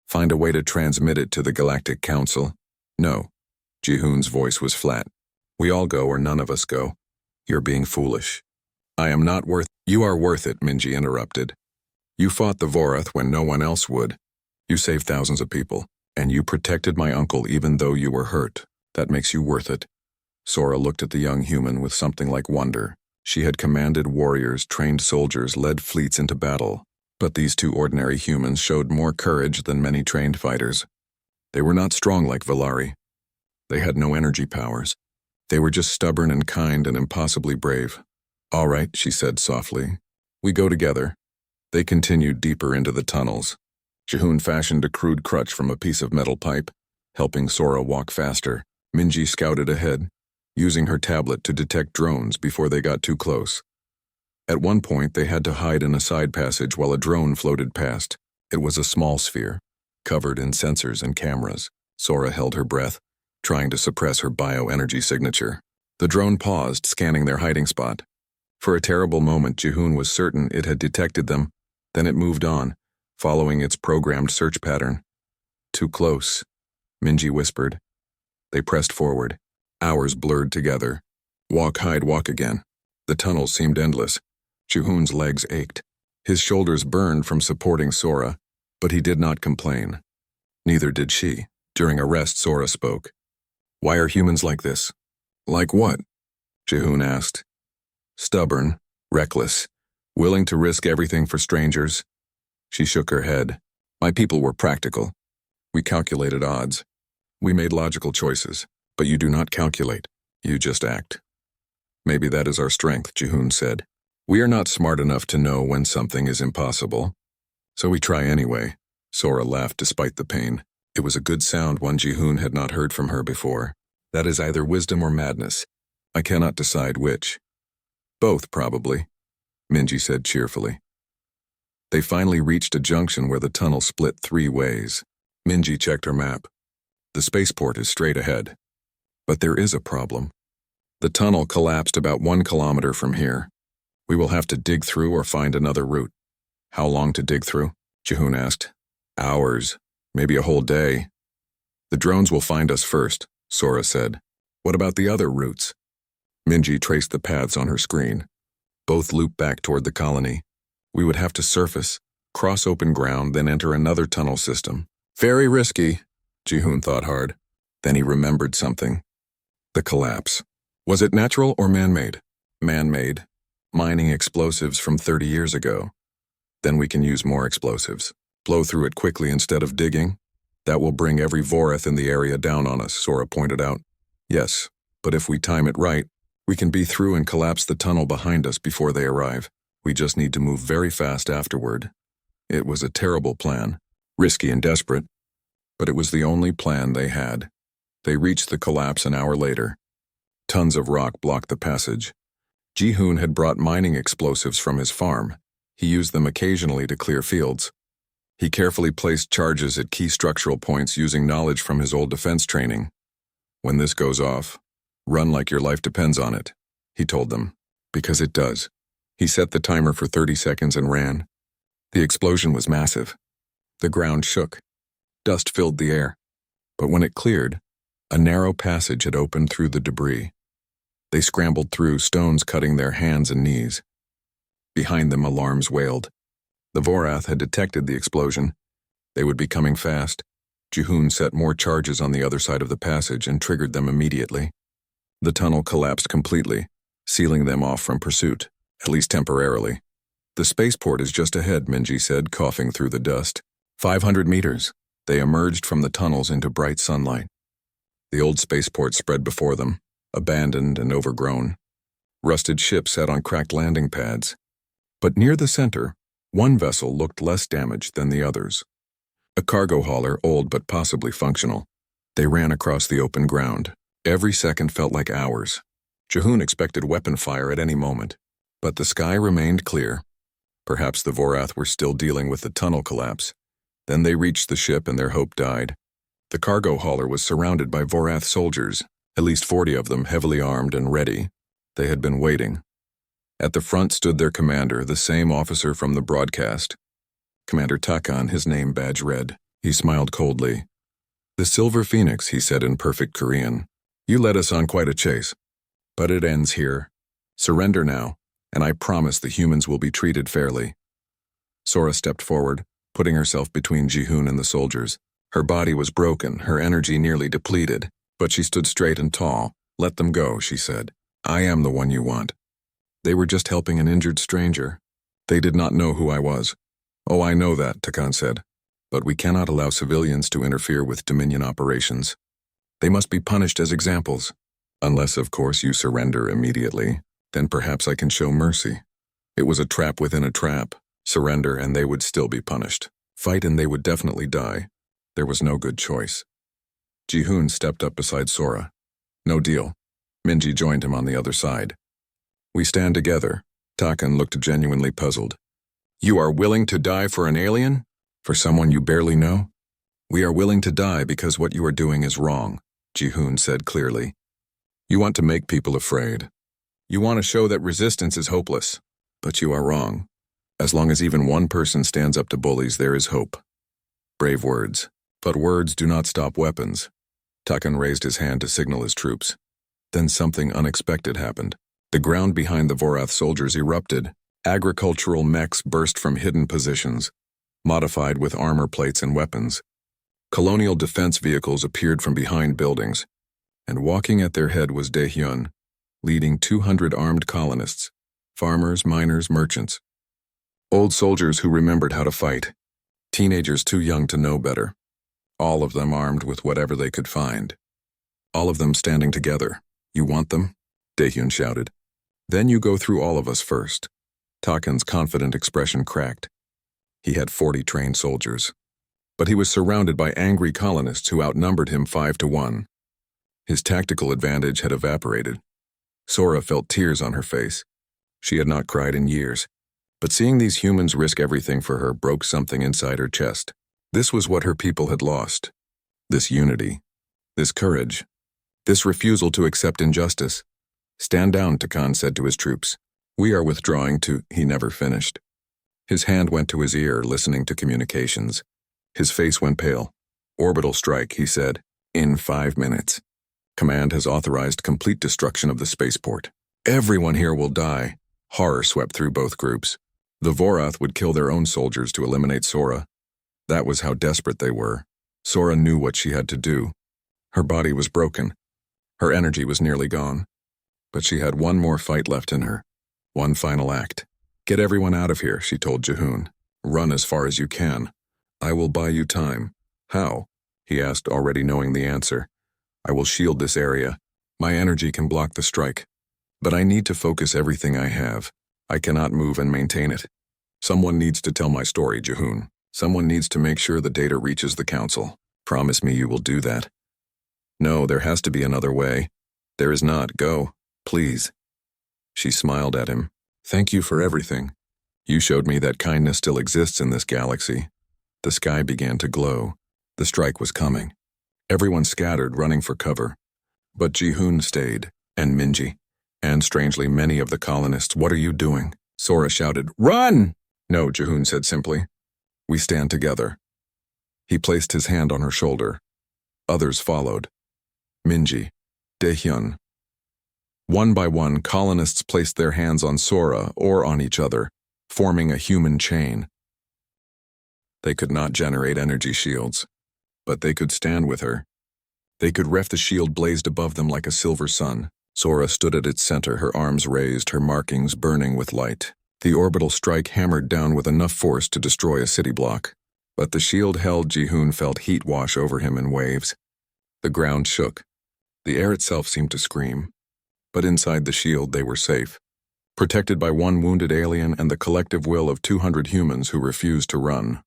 Find a way to transmit it to the Galactic Council. No. Ji-hoon's voice was flat. We all go or none of us go. You're being foolish. I am not worth— You are worth it, Minji interrupted. You fought the Vorath when no one else would. You saved thousands of people, and you protected my uncle even though you were hurt. That makes you worth it. Sora looked at the young human with something like wonder. She had commanded warriors, trained soldiers, led fleets into battle. But these two ordinary humans showed more courage than many trained fighters. They were not strong like Valari. They had no energy powers. They were just stubborn and kind and impossibly brave. All right, she said softly. We go together. They continued deeper into the tunnels. Ji-hoon fashioned a crude crutch from a piece of metal pipe, helping Sora walk faster. Minji scouted ahead, using her tablet to detect drones before they got too close. At one point, they had to hide in a side passage while a drone floated past. It was a small sphere, covered in sensors and cameras. Sora held her breath, trying to suppress her bioenergy signature. The drone paused, scanning their hiding spot. For a terrible moment, Ji-hoon was certain it had detected them. Then it moved on, following its programmed search pattern. Too close, Minji whispered. They pressed forward. Hours blurred together. Walk, hide, walk again. The tunnels seemed endless. Ji-hoon's legs ached. His shoulders burned from supporting Sora, but he did not complain. Neither did she. During a rest, Sora spoke. Why are humans like this? Like what? Ji-hoon asked. Stubborn, reckless, willing to risk everything for strangers. She shook her head. My people were practical. We calculated odds. We made logical choices, but you do not calculate. You just act. Maybe that is our strength, Ji-hoon said. We are not smart enough to know when something is impossible. So we try anyway. Sora laughed despite the pain. It was a good sound, one Ji-hoon had not heard from her before. That is either wisdom or madness. I cannot decide which. Both, probably, Minji said cheerfully. They finally reached a junction where the tunnel split 3 ways. Minji checked her map. The spaceport is straight ahead. But there is a problem. The tunnel collapsed about 1 kilometer from here. We will have to dig through or find another route. How long to dig through? Ji-hoon asked. Hours, maybe a whole day. The drones will find us first, Sora said. What about the other routes? Minji traced the paths on her screen. Both loop back toward the colony. We would have to surface, cross open ground, then enter another tunnel system. Very risky, Ji-hoon thought hard. Then he remembered something. The collapse. Was it natural or man-made? Man-made. Mining explosives from 30 years ago. Then we can use more explosives. Blow through it quickly instead of digging. That will bring every Vorath in the area down on us, Sora pointed out. Yes, but if we time it right, we can be through and collapse the tunnel behind us before they arrive. We just need to move very fast afterward. It was a terrible plan, risky and desperate, but it was the only plan they had. They reached the collapse an hour later. Tons of rock blocked the passage. Ji-hoon had brought mining explosives from his farm. He used them occasionally to clear fields. He carefully placed charges at key structural points using knowledge from his old defense training. When this goes off, run like your life depends on it, he told them, because it does. He set the timer for 30 seconds and ran. The explosion was massive. The ground shook. Dust filled the air. But when it cleared, a narrow passage had opened through the debris. They scrambled through, stones cutting their hands and knees. Behind them, alarms wailed. The Vorath had detected the explosion. They would be coming fast. Ji-hoon set more charges on the other side of the passage and triggered them immediately. The tunnel collapsed completely, sealing them off from pursuit, at least temporarily. The spaceport is just ahead, Minji said, coughing through the dust. 500 meters. They emerged from the tunnels into bright sunlight. The old spaceport spread before them, abandoned and overgrown. Rusted ships sat on cracked landing pads. But near the center, one vessel looked less damaged than the others. A cargo hauler, old but possibly functional. They ran across the open ground. Every second felt like hours. Jihoon expected weapon fire at any moment, but the sky remained clear. Perhaps the Vorath were still dealing with the tunnel collapse. Then they reached the ship and their hope died. The cargo hauler was surrounded by Vorath soldiers, at least 40 of them heavily armed and ready. They had been waiting. At the front stood their commander, the same officer from the broadcast. Commander Takan, his name badge read. He smiled coldly. "The Silver Phoenix," he said in perfect Korean. "You led us on quite a chase. But it ends here. Surrender now, and I promise the humans will be treated fairly." Sora stepped forward, putting herself between Jihoon and the soldiers. Her body was broken, her energy nearly depleted, but she stood straight and tall. "Let them go," she said. "I am the one you want." "They were just helping an injured stranger. They did not know who I was." "Oh, I know that," Takan said. "But we cannot allow civilians to interfere with Dominion operations. They must be punished as examples. Unless, of course, you surrender immediately. Then perhaps I can show mercy." It was a trap within a trap. Surrender and they would still be punished. Fight and they would definitely die. There was no good choice. Jihoon stepped up beside Sora. "No deal." Minji joined him on the other side. "We stand together." Takan looked genuinely puzzled. "You are willing to die for an alien? For someone you barely know?" "We are willing to die because what you are doing is wrong," Jihoon said clearly. "You want to make people afraid. You want to show that resistance is hopeless. But you are wrong. As long as even one person stands up to bullies, there is hope." Brave words. But words do not stop weapons. Takan raised his hand to signal his troops. Then something unexpected happened. The ground behind the Vorath soldiers erupted. Agricultural mechs burst from hidden positions, modified with armor plates and weapons. Colonial defense vehicles appeared from behind buildings, and walking at their head was Daehyun, leading 200 armed colonists, farmers, miners, merchants. Old soldiers who remembered how to fight, teenagers too young to know better. All of them armed with whatever they could find. All of them standing together. "You want them?" Daehyun shouted. "Then you go through all of us first." Takan's confident expression cracked. He had 40 trained soldiers. But he was surrounded by angry colonists who outnumbered him 5-1. His tactical advantage had evaporated. Sora felt tears on her face. She had not cried in years. But seeing these humans risk everything for her broke something inside her chest. This was what her people had lost. This unity. This courage. This refusal to accept injustice. "Stand down," Takan said to his troops. "We are withdrawing to—" He never finished. His hand went to his ear, listening to communications. His face went pale. "Orbital strike," he said. "In 5 minutes. Command has authorized complete destruction of the spaceport. Everyone here will die." Horror swept through both groups. The Vorath would kill their own soldiers to eliminate Sora. That was how desperate they were. Sora knew what she had to do. Her body was broken. Her energy was nearly gone. But she had one more fight left in her. One final act. "Get everyone out of here," she told Jihoon. "Run as far as you can. I will buy you time." "How?" he asked, already knowing the answer. "I will shield this area. My energy can block the strike. But I need to focus everything I have. I cannot move and maintain it. Someone needs to tell my story, Jihoon. Someone needs to make sure the data reaches the council. Promise me you will do that." "No, there has to be another way." "There is not. Go. Please." She smiled at him. "Thank you for everything. You showed me that kindness still exists in this galaxy." The sky began to glow. The strike was coming. Everyone scattered, running for cover. But Jihoon stayed, and Minji, and strangely many of the colonists. "What are you doing?" Sora shouted. "Run!" "No," Jihoon said simply. "We stand together." He placed his hand on her shoulder. Others followed. Minji, Daehyun. One by one, colonists placed their hands on Sora or on each other, forming a human chain. They could not generate energy shields, but they could stand with her. They could ref the shield blazed above them like a silver sun. Sora stood at its center, her arms raised, her markings burning with light. The orbital strike hammered down with enough force to destroy a city block. But the shield held Ji-hoon felt heat wash over him in waves. The ground shook. The air itself seemed to scream. But inside the shield they were safe, protected by one wounded alien and the collective will of 200 humans who refused to run.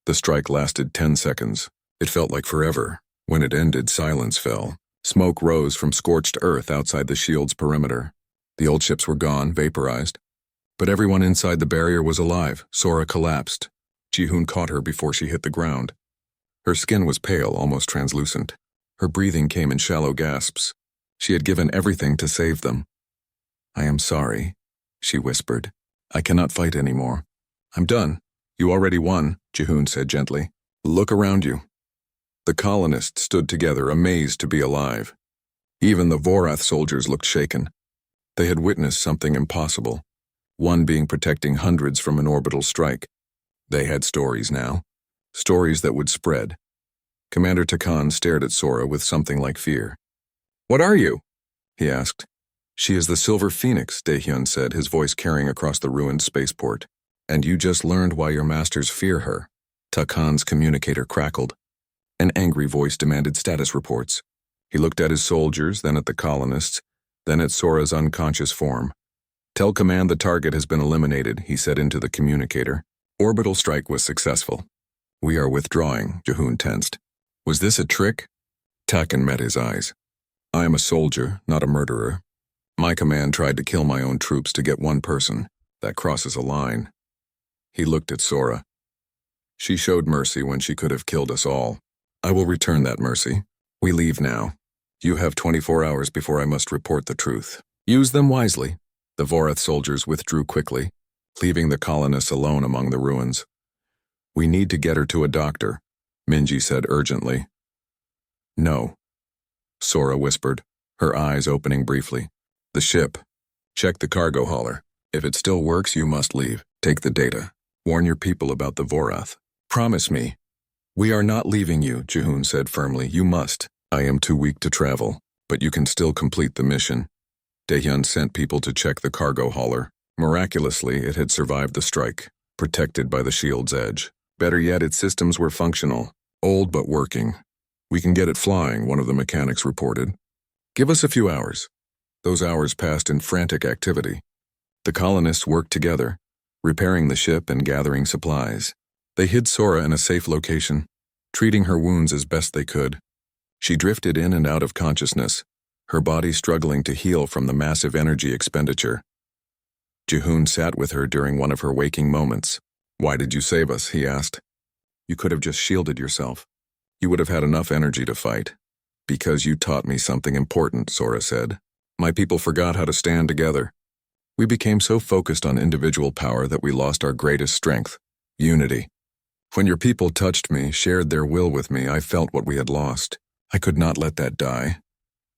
The strike lasted 10 seconds. It felt like forever. When it ended, silence fell. Smoke rose from scorched earth outside the shield's perimeter. The old ships were gone, vaporized. But everyone inside the barrier was alive. Sora collapsed. Ji-hoon caught her before she hit the ground. Her skin was pale, almost translucent. Her breathing came in shallow gasps. She had given everything to save them. "I am sorry," she whispered. "I cannot fight anymore." "I'm done. You already won," Ji-hoon said gently. "Look around you." The colonists stood together, amazed to be alive. Even the Vorath soldiers looked shaken. They had witnessed something impossible, one being protecting hundreds from an orbital strike. They had stories now, stories that would spread. Commander Takan stared at Sora with something like fear. "What are you?" he asked. "She is the Silver Phoenix," Daehyun said, his voice carrying across the ruined spaceport. "And you just learned why your masters fear her." Takan's communicator crackled. An angry voice demanded status reports. He looked at his soldiers, then at the colonists, then at Sora's unconscious form. "Tell command the target has been eliminated," he said into the communicator. "Orbital strike was successful." "We are withdrawing," Ji-hoon tensed. "Was this a trick?" Takan met his eyes. "I am a soldier, not a murderer. My command tried to kill my own troops to get one person. That crosses a line." He looked at Sora. "She showed mercy when she could have killed us all. I will return that mercy. We leave now. You have 24 hours before I must report the truth. Use them wisely." The Vorath soldiers withdrew quickly, leaving the colonists alone among the ruins. "We need to get her to a doctor," Minji said urgently. "No," Sora whispered, her eyes opening briefly. "The ship. Check the cargo hauler. If it still works, you must leave. Take the data. Warn your people about the Vorath. Promise me." "We are not leaving you," Ji-hoon said firmly. "You must." "I am too weak to travel, but you can still complete the mission." Daehyun sent people to check the cargo hauler. Miraculously, it had survived the strike, protected by the shield's edge. Better yet, its systems were functional, old but working. "We can get it flying," one of the mechanics reported. "Give us a few hours." Those hours passed in frantic activity. The colonists worked together, repairing the ship and gathering supplies. They hid Sora in a safe location, treating her wounds as best they could. She drifted in and out of consciousness, her body struggling to heal from the massive energy expenditure. Ji-hoon sat with her during one of her waking moments. "Why did you save us?" he asked. "You could have just shielded yourself. You would have had enough energy to fight." "Because you taught me something important," Sora said. "My people forgot how to stand together. We became so focused on individual power that we lost our greatest strength, unity. When your people touched me, shared their will with me, I felt what we had lost. I could not let that die.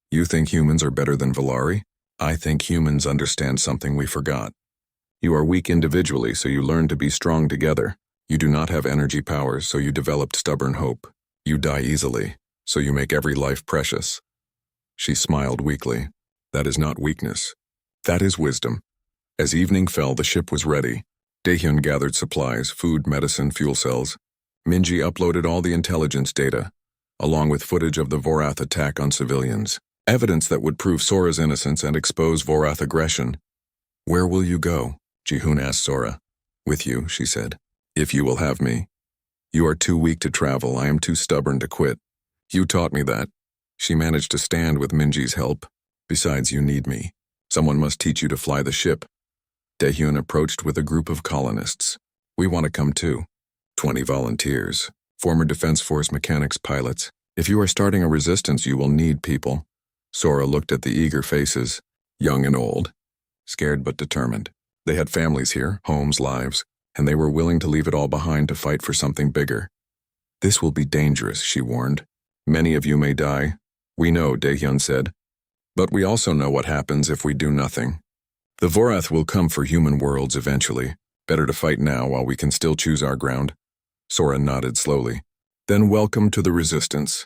You think humans are better than Valari? I think humans understand something we forgot. You are weak individually, so you learn to be strong together. You do not have energy powers, so you developed stubborn hope. You die easily, so you make every life precious." She smiled weakly. "That is not weakness. That is wisdom." As evening fell, the ship was ready. Daehyun gathered supplies, food, medicine, fuel cells. Minji uploaded all the intelligence data, along with footage of the Vorath attack on civilians. Evidence that would prove Sora's innocence and expose Vorath aggression. "Where will you go?" Ji-hoon asked Sora. "With you," she said. "If you will have me. You are too weak to travel. I am too stubborn to quit. You taught me that." She managed to stand with Minji's help. "Besides, you need me. Someone must teach you to fly the ship." Daehyun approached with a group of colonists. "We want to come too." 20 volunteers, former Defense Force mechanics pilots. "If you are starting a resistance, you will need people." Sora looked at the eager faces, young and old, scared but determined. They had families here, homes, lives, and they were willing to leave it all behind to fight for something bigger. "This will be dangerous," she warned. "Many of you may die." "We know," Daehyun said. "But we also know what happens if we do nothing. The Vorath will come for human worlds eventually. Better to fight now while we can still choose our ground." Sora nodded slowly. "Then welcome to the resistance.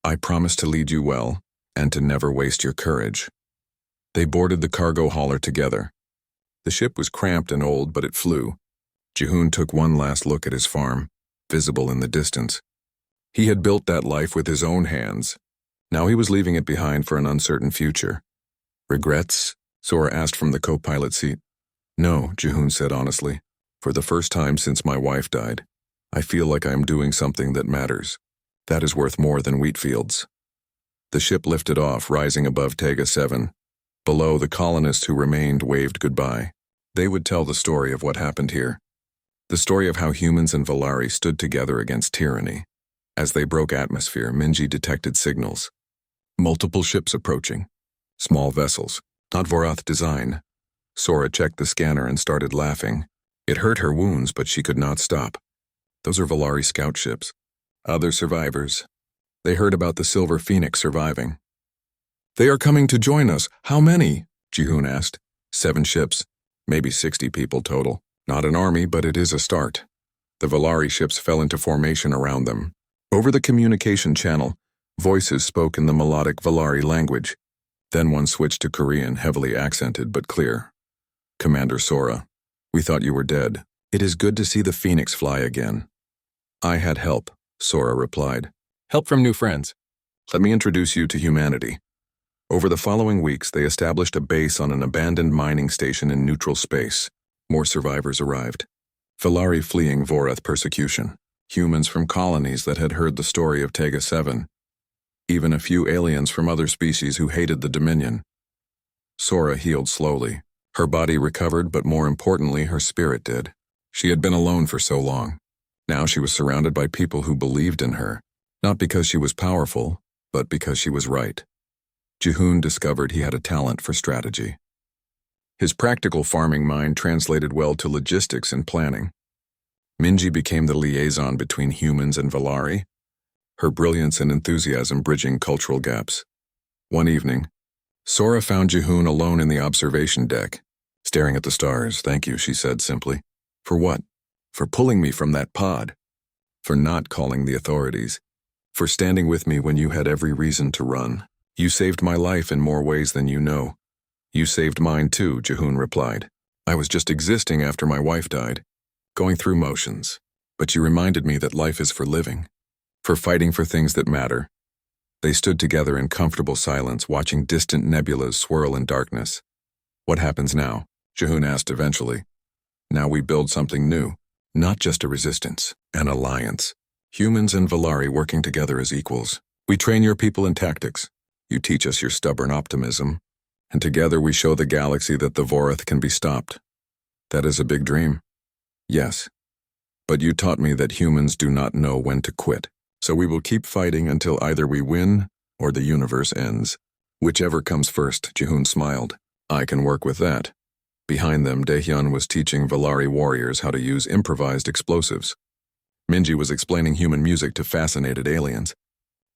I promise to lead you well, and to never waste your courage." They boarded the cargo hauler together. The ship was cramped and old, but it flew. Ji-hoon took one last look at his farm. visible in the distance. He had built that life with his own hands. Now he was leaving it behind for an uncertain future. Regrets? Sora asked from the co-pilot seat. No, Jihoon said honestly. For the first time since my wife died, I feel like I am doing something that matters. That is worth more than wheat fields. The ship lifted off, rising above Tega 7. Below, the colonists who remained waved goodbye. They would tell the story of what happened here. The story of how humans and Valari stood together against tyranny. As they broke atmosphere, Minji detected signals. Multiple ships approaching. Small vessels, not Vorath design. Sora checked the scanner and started laughing. It hurt her wounds, but she could not stop. Those are Valari scout ships. Other survivors. They heard about the Silver Phoenix surviving. They are coming to join us. How many? Jihoon asked. 7 ships, maybe 60 people total. Not an army, but it is a start. The Valari ships fell into formation around them. Over the communication channel, voices spoke in the melodic Valari language. Then one switched to Korean, heavily accented but clear. Commander Sora, we thought you were dead. It is good to see the Phoenix fly again. I had help, Sora replied. Help from new friends. Let me introduce you to humanity. Over the following weeks, they established a base on an abandoned mining station in neutral space. More survivors arrived. Valari fleeing Vorath persecution. Humans from colonies that had heard the story of Tega 7. Even a few aliens from other species who hated the Dominion. Sora healed slowly. Her body recovered, but more importantly, her spirit did. She had been alone for so long. Now she was surrounded by people who believed in her, not because she was powerful, but because she was right. Jihoon discovered he had a talent for strategy. His practical farming mind translated well to logistics and planning. Minji became the liaison between humans and Valari, her brilliance and enthusiasm bridging cultural gaps. One evening, Sora found Jihoon alone in the observation deck, staring at the stars. Thank you, she said simply. For what? For pulling me from that pod. For not calling the authorities. For standing with me when you had every reason to run. You saved my life in more ways than you know. You saved mine too, Jihoon replied. I was just existing after my wife died, going through motions. But you reminded me that life is for living, for fighting for things that matter. They stood together in comfortable silence, watching distant nebulas swirl in darkness. What happens now? Jihoon asked eventually. Now we build something new, not just a resistance, an alliance. Humans and Valari working together as equals. We train your people in tactics. You teach us your stubborn optimism. And together we show the galaxy that the Vorath can be stopped. That is a big dream. Yes. But you taught me that humans do not know when to quit. So we will keep fighting until either we win or the universe ends. Whichever comes first, Jihoon smiled. I can work with that. Behind them, Daehyun was teaching Valari warriors how to use improvised explosives. Minji was explaining human music to fascinated aliens.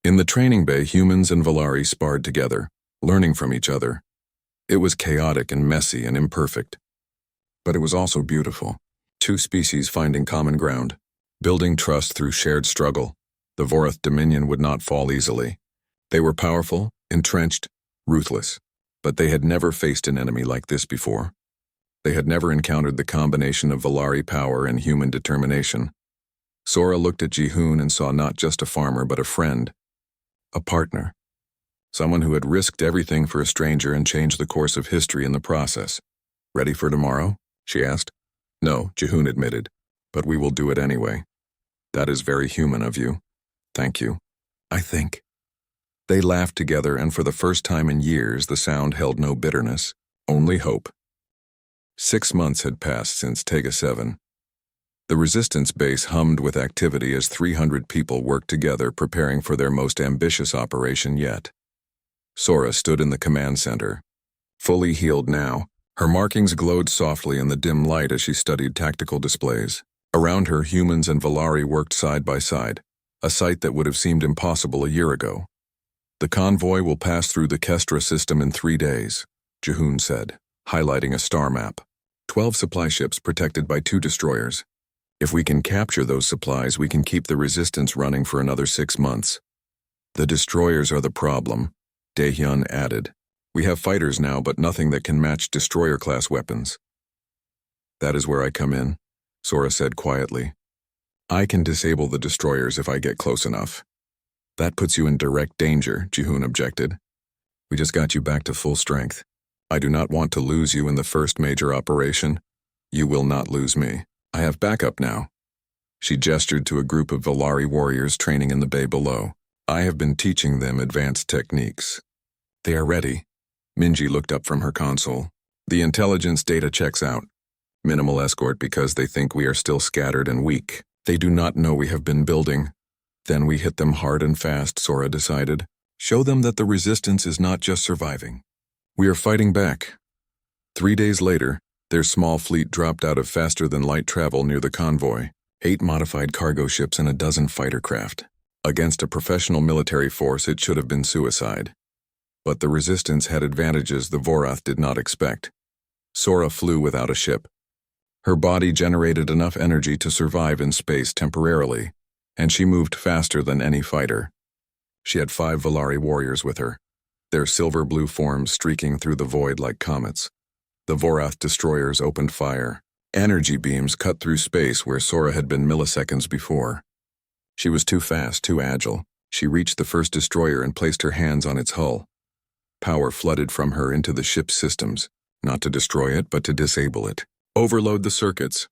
In the training bay, humans and Valari sparred together, learning from each other. It was chaotic and messy and imperfect. But it was also beautiful. 2 species finding common ground, building trust through shared struggle. The Vorath Dominion would not fall easily. They were powerful, entrenched, ruthless. But they had never faced an enemy like this before. They had never encountered the combination of Valari power and human determination. Sora looked at Jihoon and saw not just a farmer but a friend, a partner. Someone who had risked everything for a stranger and changed the course of history in the process. Ready for tomorrow? She asked. No, Jihoon admitted, but we will do it anyway. That is very human of you. Thank you. I think. They laughed together, and for the first time in years, the sound held no bitterness, only hope. 6 months had passed since Tega 7. The resistance base hummed with activity as 300 people worked together preparing for their most ambitious operation yet. Sora stood in the command center. Fully healed now, her markings glowed softly in the dim light as she studied tactical displays. Around her, humans and Valari worked side by side, a sight that would have seemed impossible a year ago. The convoy will pass through the Kestra system in 3 days, Jihoon said, highlighting a star map. 12 supply ships protected by 2 destroyers. If we can capture those supplies, we can keep the resistance running for another 6 months. The destroyers are the problem, Daehyun added. We have fighters now, but nothing that can match destroyer-class weapons. That is where I come in, Sora said quietly. I can disable the destroyers if I get close enough. That puts you in direct danger, Jihoon objected. We just got you back to full strength. I do not want to lose you in the first major operation. You will not lose me. I have backup now. She gestured to a group of Valari warriors training in the bay below. I have been teaching them advanced techniques. They are ready. Minji looked up from her console. The intelligence data checks out. Minimal escort because they think we are still scattered and weak. They do not know we have been building. Then we hit them hard and fast, Sora decided. Show them that the resistance is not just surviving. We are fighting back. 3 days later, their small fleet dropped out of faster-than-light travel near the convoy, 8 modified cargo ships and a dozen fighter craft. Against a professional military force, it should have been suicide. But the resistance had advantages the Vorath did not expect. Sora flew without a ship. Her body generated enough energy to survive in space temporarily, and she moved faster than any fighter. She had 5 Valari warriors with her, their silver-blue forms streaking through the void like comets. The Vorath destroyers opened fire. Energy beams cut through space where Sora had been milliseconds before. She was too fast, too agile. She reached the first destroyer and placed her hands on its hull. Power flooded from her into the ship's systems, not to destroy it, but to disable it. Overload the circuits.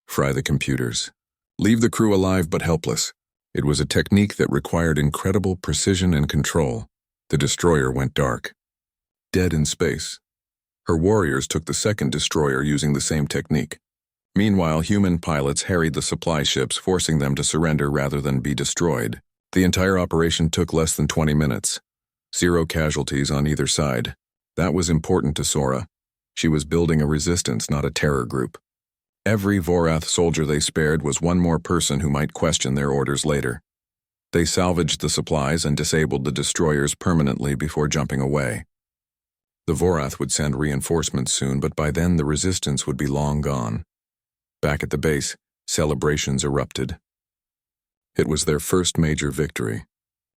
Fry the computers. Leave the crew alive but helpless. It was a technique that required incredible precision and control. The destroyer went dark. Dead in space. Her warriors took the second destroyer using the same technique. Meanwhile, human pilots harried the supply ships, forcing them to surrender rather than be destroyed. The entire operation took less than 20 minutes. 0 casualties on either side. That was important to Sora. She was building a resistance, not a terror group. Every Vorath soldier they spared was one more person who might question their orders later. They salvaged the supplies and disabled the destroyers permanently before jumping away. The Vorath would send reinforcements soon, but by then the resistance would be long gone. Back at the base, celebrations erupted. It was their first major victory,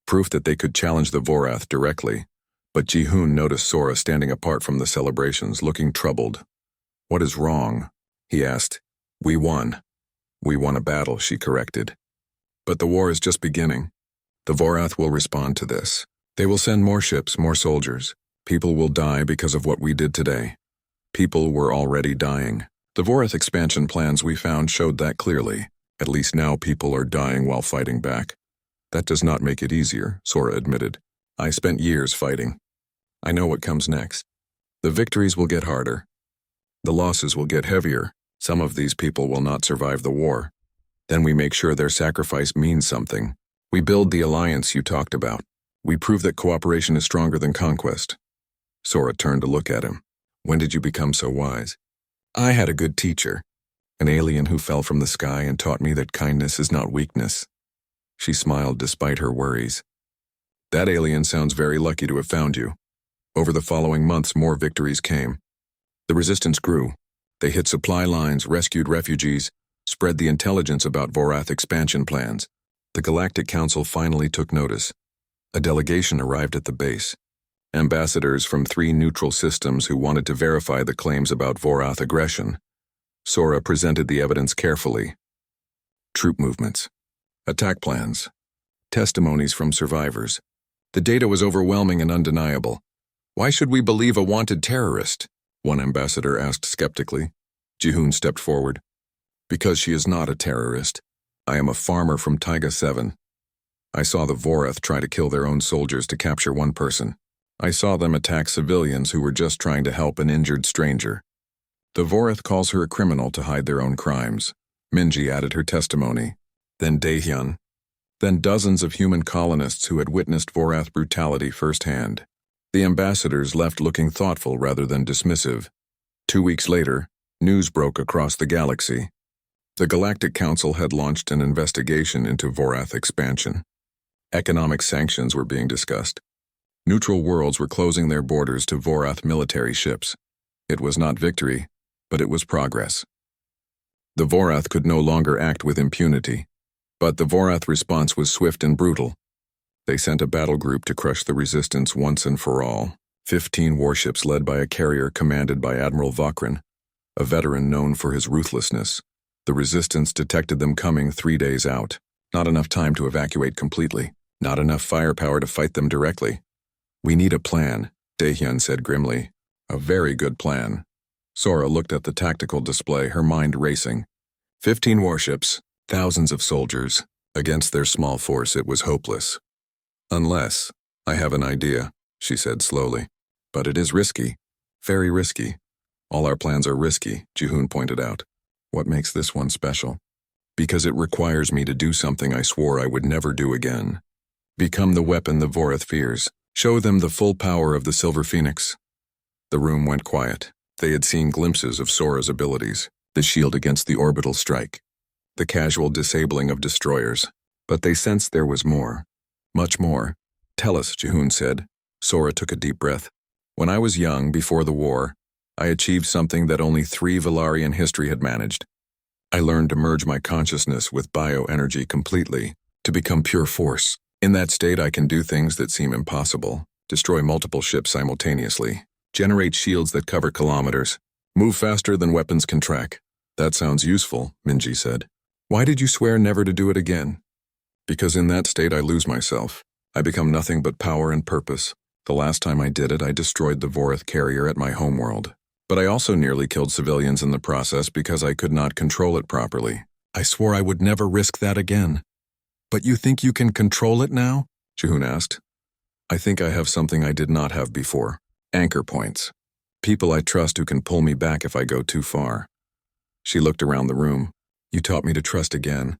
proof that they could challenge the Vorath directly, but Jihoon noticed Sora standing apart from the celebrations, looking troubled. "What is wrong?" he asked. "We won. We won a battle," she corrected. "But the war is just beginning. The Vorath will respond to this. They will send more ships, more soldiers. People will die because of what we did today. People were already dying. The Vorath expansion plans we found showed that clearly. At least now people are dying while fighting back. That does not make it easier," Sora admitted. "I spent years fighting. I know what comes next. The victories will get harder. The losses will get heavier. Some of these people will not survive the war. Then we make sure their sacrifice means something. We build the alliance you talked about. We prove that cooperation is stronger than conquest." Sora turned to look at him. "When did you become so wise?" "I had a good teacher, an alien who fell from the sky and taught me that kindness is not weakness." She smiled despite her worries. "That alien sounds very lucky to have found you." Over the following months, more victories came. The resistance grew. They hit supply lines, rescued refugees, spread the intelligence about Vorath expansion plans. The Galactic Council finally took notice. A delegation arrived at the base. Ambassadors from 3 neutral systems who wanted to verify the claims about Vorath aggression. Sora presented the evidence carefully. Troop movements, attack plans, testimonies from survivors. The data was overwhelming and undeniable. "Why should we believe a wanted terrorist?" one ambassador asked skeptically. Jihoon stepped forward. "Because she is not a terrorist. I am a farmer from Taiga 7. I saw the Vorath try to kill their own soldiers to capture one person. I saw them attack civilians who were just trying to help an injured stranger. The Vorath calls her a criminal to hide their own crimes." Minji added her testimony. Then Daehyun. Then dozens of human colonists who had witnessed Vorath brutality firsthand. The ambassadors left looking thoughtful rather than dismissive. 2 weeks later, news broke across the galaxy. The Galactic Council had launched an investigation into Vorath expansion. Economic sanctions were being discussed. Neutral worlds were closing their borders to Vorath military ships. It was not victory, but it was progress. The Vorath could no longer act with impunity, but the Vorath response was swift and brutal. They sent a battle group to crush the resistance once and for all. 15 warships led by a carrier commanded by Admiral Vakran, a veteran known for his ruthlessness. The resistance detected them coming 3 days out. Not enough time to evacuate completely. Not enough firepower to fight them directly. We need a plan, Daehyun said grimly. A very good plan. Sora looked at the tactical display, her mind racing. 15 warships, thousands of soldiers. Against their small force, it was hopeless. Unless, I have an idea, she said slowly. But it is risky. Very risky. All our plans are risky, Jihoon pointed out. What makes this one special? Because it requires me to do something I swore I would never do again. Become the weapon the Vorath fears. Show them the full power of the Silver Phoenix. The room went quiet. They had seen glimpses of Sora's abilities, the shield against the orbital strike, the casual disabling of destroyers, but they sensed there was more. Much more. Tell us, Jihoon said. Sora took a deep breath. When I was young, before the war, I achieved something that only 3 Valarian history had managed. I learned to merge my consciousness with bioenergy completely, to become pure force. In that state, I can do things that seem impossible. Destroy multiple ships simultaneously. Generate shields that cover kilometers. Move faster than weapons can track. That sounds useful, Minji said. Why did you swear never to do it again? Because in that state I lose myself. I become nothing but power and purpose. The last time I did it, I destroyed the Vorath carrier at my homeworld. But I also nearly killed civilians in the process because I could not control it properly. I swore I would never risk that again. But you think you can control it now? Jihoon asked. I think I have something I did not have before. Anchor points. People I trust who can pull me back if I go too far. She looked around the room. You taught me to trust again.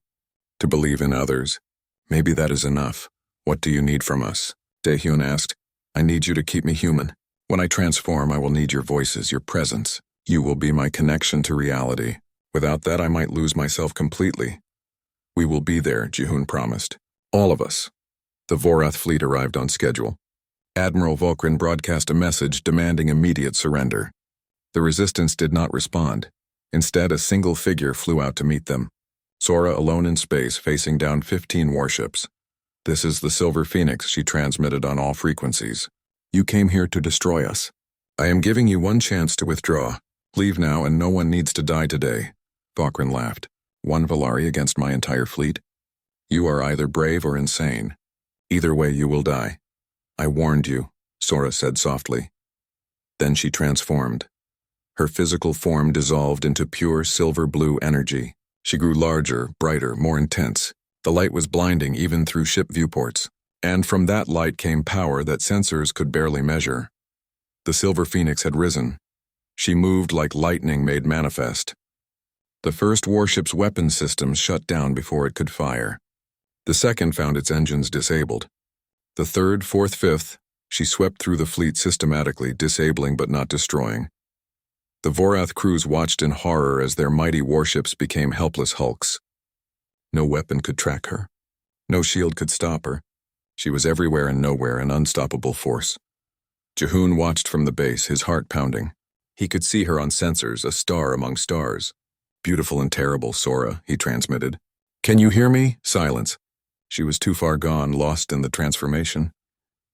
To believe in others. Maybe that is enough. What do you need from us? Daehyun asked. I need you to keep me human. When I transform, I will need your voices, your presence. You will be my connection to reality. Without that, I might lose myself completely. We will be there, Jihoon promised. All of us. The Vorath fleet arrived on schedule. Admiral Volkrin broadcast a message demanding immediate surrender. The resistance did not respond. Instead, a single figure flew out to meet them. Sora alone in space, facing down 15 warships. This is the Silver Phoenix, she transmitted on all frequencies. You came here to destroy us. I am giving you one chance to withdraw. Leave now and no one needs to die today. Volkrin laughed. 1 Valari against my entire fleet? You are either brave or insane. Either way you will die. I warned you, Sora said softly. Then she transformed. Her physical form dissolved into pure silver-blue energy. She grew larger, brighter, more intense. The light was blinding even through ship viewports. And from that light came power that sensors could barely measure. The Silver Phoenix had risen. She moved like lightning made manifest. The first warship's weapon systems shut down before it could fire. The second found its engines disabled. The third, fourth, fifth, she swept through the fleet systematically, disabling but not destroying. The Vorath crews watched in horror as their mighty warships became helpless hulks. No weapon could track her. No shield could stop her. She was everywhere and nowhere, an unstoppable force. Jihoon watched from the base, his heart pounding. He could see her on sensors, a star among stars. Beautiful and terrible, Sora, he transmitted. Can you hear me? Silence. She was too far gone, lost in the transformation.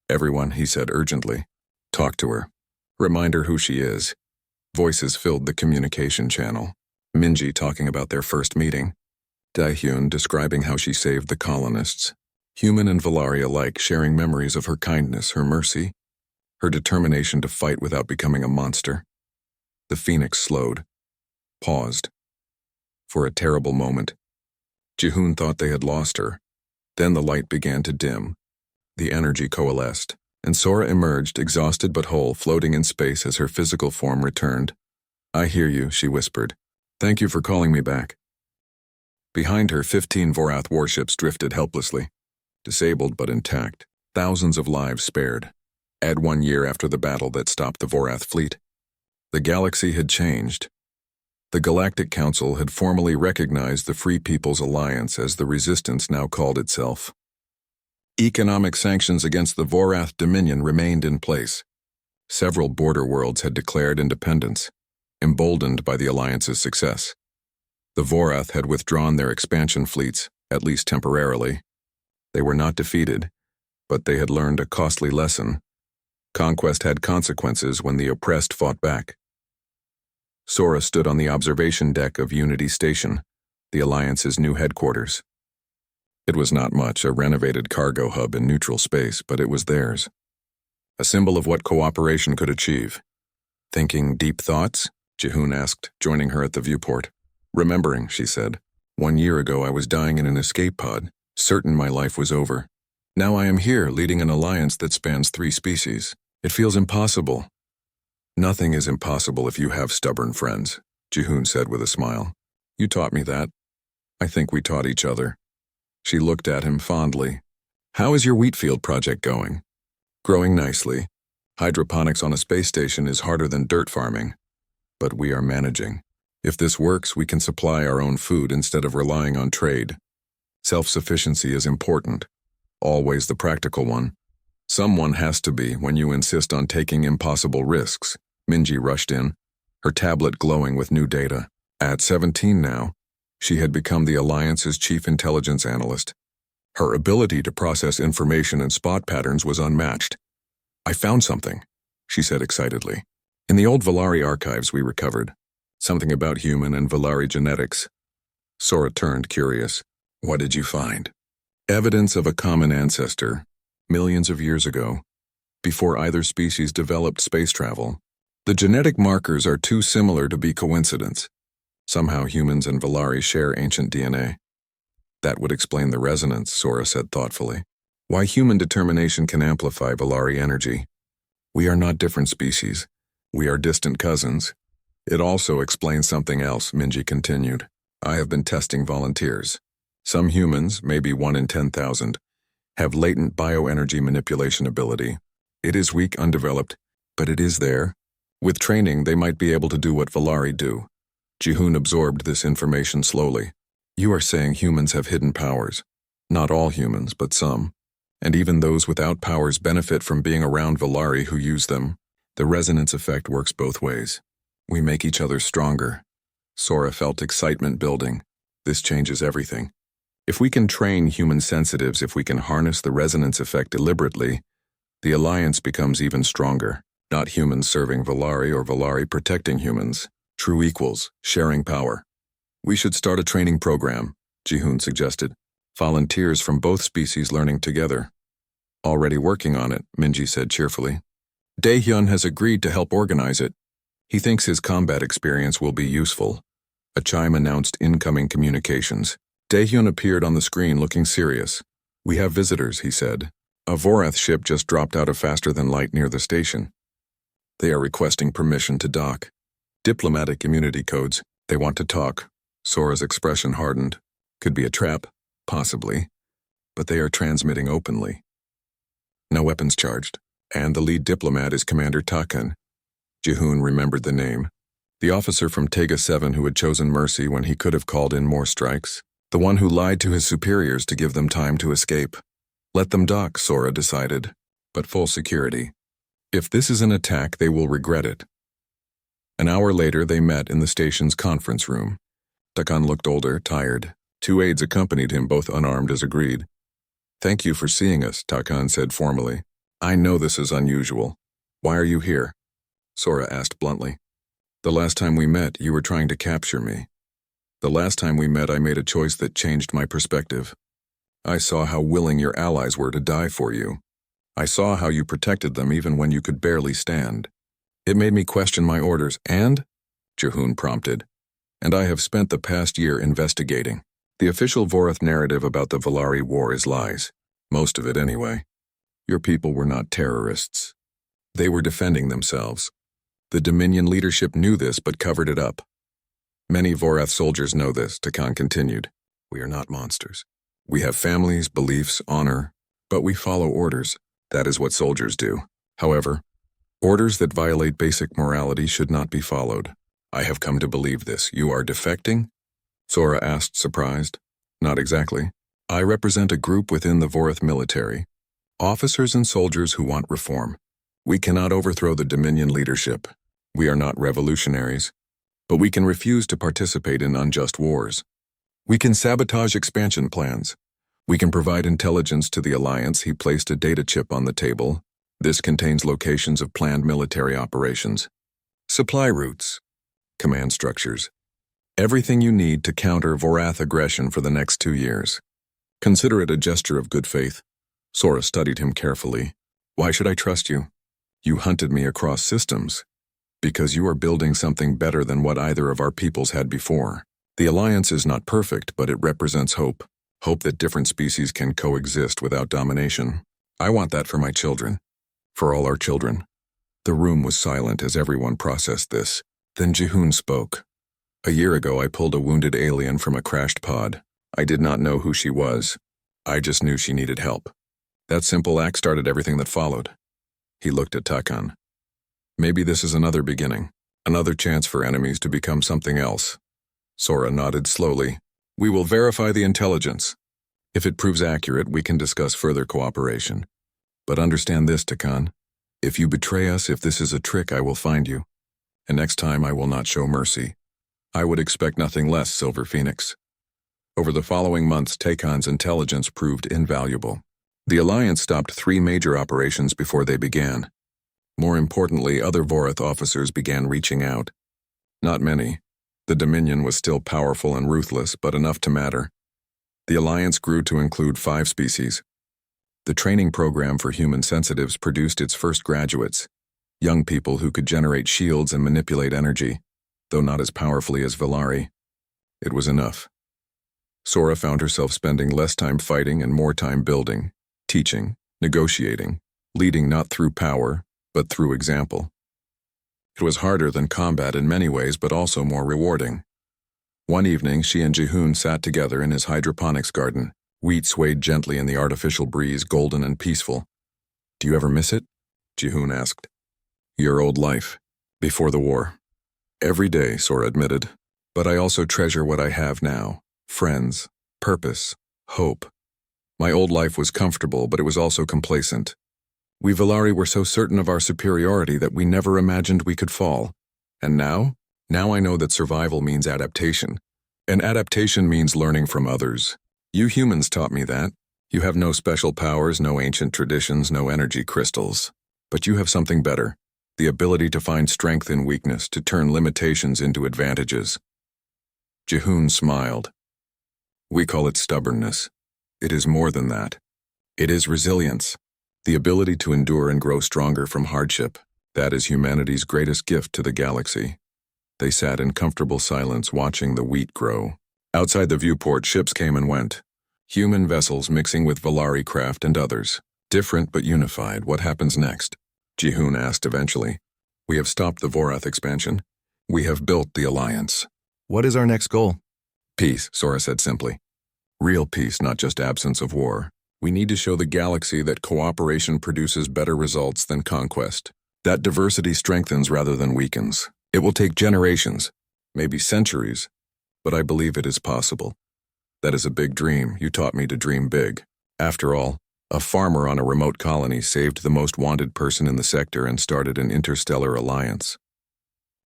Everyone, he said urgently. Talk to her. Remind her who she is. Voices filled the communication channel. Minji talking about their first meeting. Daehyun describing how she saved the colonists. Human and Valari alike sharing memories of her kindness, her mercy, her determination to fight without becoming a monster. The Phoenix slowed. Paused. For a terrible moment. Jihoon thought they had lost her. Then the light began to dim. The energy coalesced, and Sora emerged, exhausted but whole, floating in space as her physical form returned. I hear you, she whispered. Thank you for calling me back. Behind her, 15 Vorath warships drifted helplessly. Disabled but intact, thousands of lives spared. Add 1 year after the battle that stopped the Vorath fleet. The galaxy had changed. The Galactic Council had formally recognized the Free People's Alliance as the Resistance now called itself. Economic sanctions against the Vorath Dominion remained in place. Several border worlds had declared independence, emboldened by the Alliance's success. The Vorath had withdrawn their expansion fleets, at least temporarily. They were not defeated, but they had learned a costly lesson. Conquest had consequences when the oppressed fought back. Sora stood on the observation deck of Unity Station, the Alliance's new headquarters. It was not much, a renovated cargo hub in neutral space, but it was theirs. A symbol of what cooperation could achieve. Thinking deep thoughts? Jihoon asked, joining her at the viewport. Remembering, she said. 1 year ago I was dying in an escape pod, certain my life was over. Now I am here, leading an alliance that spans 3 species. It feels impossible. Nothing is impossible if you have stubborn friends, Jihoon said with a smile. You taught me that. I think we taught each other. She looked at him fondly. How is your wheat field project going? Growing nicely. Hydroponics on a space station is harder than dirt farming. But we are managing. If this works, we can supply our own food instead of relying on trade. Self-sufficiency is important. Always the practical one. Someone has to be when you insist on taking impossible risks. Minji rushed in, her tablet glowing with new data. At 17 now, she had become the Alliance's chief intelligence analyst. Her ability to process information and spot patterns was unmatched. I found something, she said excitedly. In the old Valari archives we recovered. Something about human and Valari genetics. Sora turned curious. What did you find? Evidence of a common ancestor, millions of years ago, before either species developed space travel. The genetic markers are too similar to be coincidence. Somehow humans and Valari share ancient DNA. That would explain the resonance, Sora said thoughtfully. Why human determination can amplify Valari energy. We are not different species. We are distant cousins. It also explains something else, Minji continued. I have been testing volunteers. Some humans, maybe 1 in 10,000, have latent bioenergy manipulation ability. It is weak, undeveloped, but it is there. With training, they might be able to do what Valari do. Jihoon absorbed this information slowly. You are saying humans have hidden powers. Not all humans, but some. And even those without powers benefit from being around Valari who use them. The resonance effect works both ways. We make each other stronger. Sora felt excitement building. This changes everything. If we can train human sensitives, if we can harness the resonance effect deliberately, the Alliance becomes even stronger. Not humans serving Valari or Valari protecting humans. True equals, sharing power. We should start a training program, Jihoon suggested. Volunteers from both species learning together. Already working on it, Minji said cheerfully. Daehyun has agreed to help organize it. He thinks his combat experience will be useful. A chime announced incoming communications. Daehyun appeared on the screen looking serious. We have visitors, he said. A Vorath ship just dropped out of faster-than-light near the station. They are requesting permission to dock. Diplomatic immunity codes. They want to talk. Sora's expression hardened. Could be a trap, possibly. But they are transmitting openly. No weapons charged. And the lead diplomat is Commander Takan. Jihoon remembered the name. The officer from Tega 7 who had chosen mercy when he could have called in more strikes. The one who lied to his superiors to give them time to escape. Let them dock, Sora decided, but full security. If this is an attack, they will regret it. An hour later, they met in the station's conference room. Takan looked older, tired. 2 aides accompanied him, both unarmed as agreed. Thank you for seeing us, Takan said formally. I know this is unusual. Why are you here? Sora asked bluntly. The last time we met, you were trying to capture me. The last time we met, I made a choice that changed my perspective. I saw how willing your allies were to die for you. I saw how you protected them even when you could barely stand. It made me question my orders, and? Jihoon prompted. And I have spent the past year investigating. The official Vorath narrative about the Valari War is lies. Most of it anyway. Your people were not terrorists. They were defending themselves. The Dominion leadership knew this but covered it up. Many Vorath soldiers know this, Takan continued. We are not monsters. We have families, beliefs, honor, but we follow orders. That is what soldiers do. However, orders that violate basic morality should not be followed. I have come to believe this. You are defecting? Sora asked, surprised. Not exactly. I represent a group within the Vorath military. Officers and soldiers who want reform. We cannot overthrow the Dominion leadership. We are not revolutionaries. But we can refuse to participate in unjust wars. We can sabotage expansion plans. We can provide intelligence to the Alliance. He placed a data chip on the table. This contains locations of planned military operations. Supply routes. Command structures. Everything you need to counter Vorath aggression for the next 2 years. Consider it a gesture of good faith. Sora studied him carefully. Why should I trust you? You hunted me across systems. Because you are building something better than what either of our peoples had before. The alliance is not perfect, but it represents hope. Hope that different species can coexist without domination. I want that for my children. For all our children. The room was silent as everyone processed this. Then Jihoon spoke. A year ago, I pulled a wounded alien from a crashed pod. I did not know who she was. I just knew she needed help. That simple act started everything that followed. He looked at Takan. Maybe this is another beginning, another chance for enemies to become something else. Sora nodded slowly. We will verify the intelligence. If it proves accurate, we can discuss further cooperation. But understand this, Takan. If you betray us, if this is a trick, I will find you. And next time I will not show mercy. I would expect nothing less, Silver Phoenix. Over the following months, Takan's intelligence proved invaluable. The Alliance stopped 3 major operations before they began. More importantly, other Vorath officers began reaching out. Not many. The Dominion was still powerful and ruthless, but enough to matter. The Alliance grew to include 5 species. The training program for human sensitives produced its first graduates, young people who could generate shields and manipulate energy, though not as powerfully as Valari. It was enough. Sora found herself spending less time fighting and more time building, teaching, negotiating, leading not through power, but through example. It was harder than combat in many ways, but also more rewarding. One evening, she and Jihoon sat together in his hydroponics garden. Wheat swayed gently in the artificial breeze, golden and peaceful. Do you ever miss it? Jihoon asked. Your old life, before the war. Every day, Sora admitted. But I also treasure what I have now. Friends, purpose, hope. My old life was comfortable, but it was also complacent. We Valari were so certain of our superiority that we never imagined we could fall. And now? Now I know that survival means adaptation. And adaptation means learning from others. You humans taught me that. You have no special powers, no ancient traditions, no energy crystals. But you have something better. The ability to find strength in weakness, to turn limitations into advantages. Jihoon smiled. We call it stubbornness. It is more than that. It is resilience. The ability to endure and grow stronger from hardship. That is humanity's greatest gift to the galaxy. They sat in comfortable silence watching the wheat grow. Outside the viewport, ships came and went. Human vessels mixing with Valari craft and others. Different but unified. What happens next? Jihoon asked eventually. We have stopped the Vorath expansion. We have built the Alliance. What is our next goal? Peace, Sora said simply. Real peace, not just absence of war. We need to show the galaxy that cooperation produces better results than conquest. That diversity strengthens rather than weakens. It will take generations, maybe centuries, but I believe it is possible. That is a big dream. You taught me to dream big. After all, a farmer on a remote colony saved the most wanted person in the sector and started an interstellar alliance.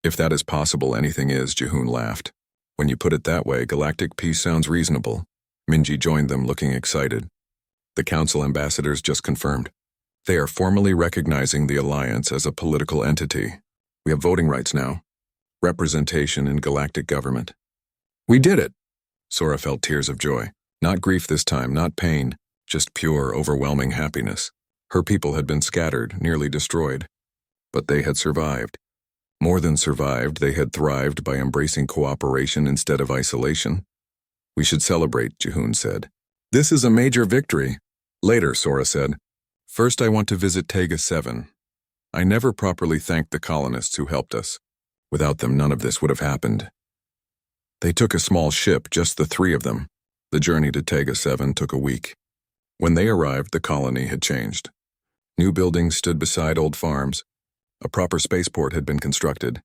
If that is possible, anything is, Jihoon laughed. When you put it that way, galactic peace sounds reasonable. Minji joined them, looking excited. The council ambassadors just confirmed. They are formally recognizing the alliance as a political entity. We have voting rights now. Representation in galactic government. We did it! Sora felt tears of joy. Not grief this time, not pain, just pure, overwhelming happiness. Her people had been scattered, nearly destroyed. But they had survived. More than survived, they had thrived by embracing cooperation instead of isolation. We should celebrate, Jihoon said. This is a major victory. Later, Sora said. First, I want to visit Tega 7. I never properly thanked the colonists who helped us. Without them, none of this would have happened. They took a small ship, just the 3 of them. The journey to Tega 7 took a week. When they arrived, the colony had changed. New buildings stood beside old farms. A proper spaceport had been constructed.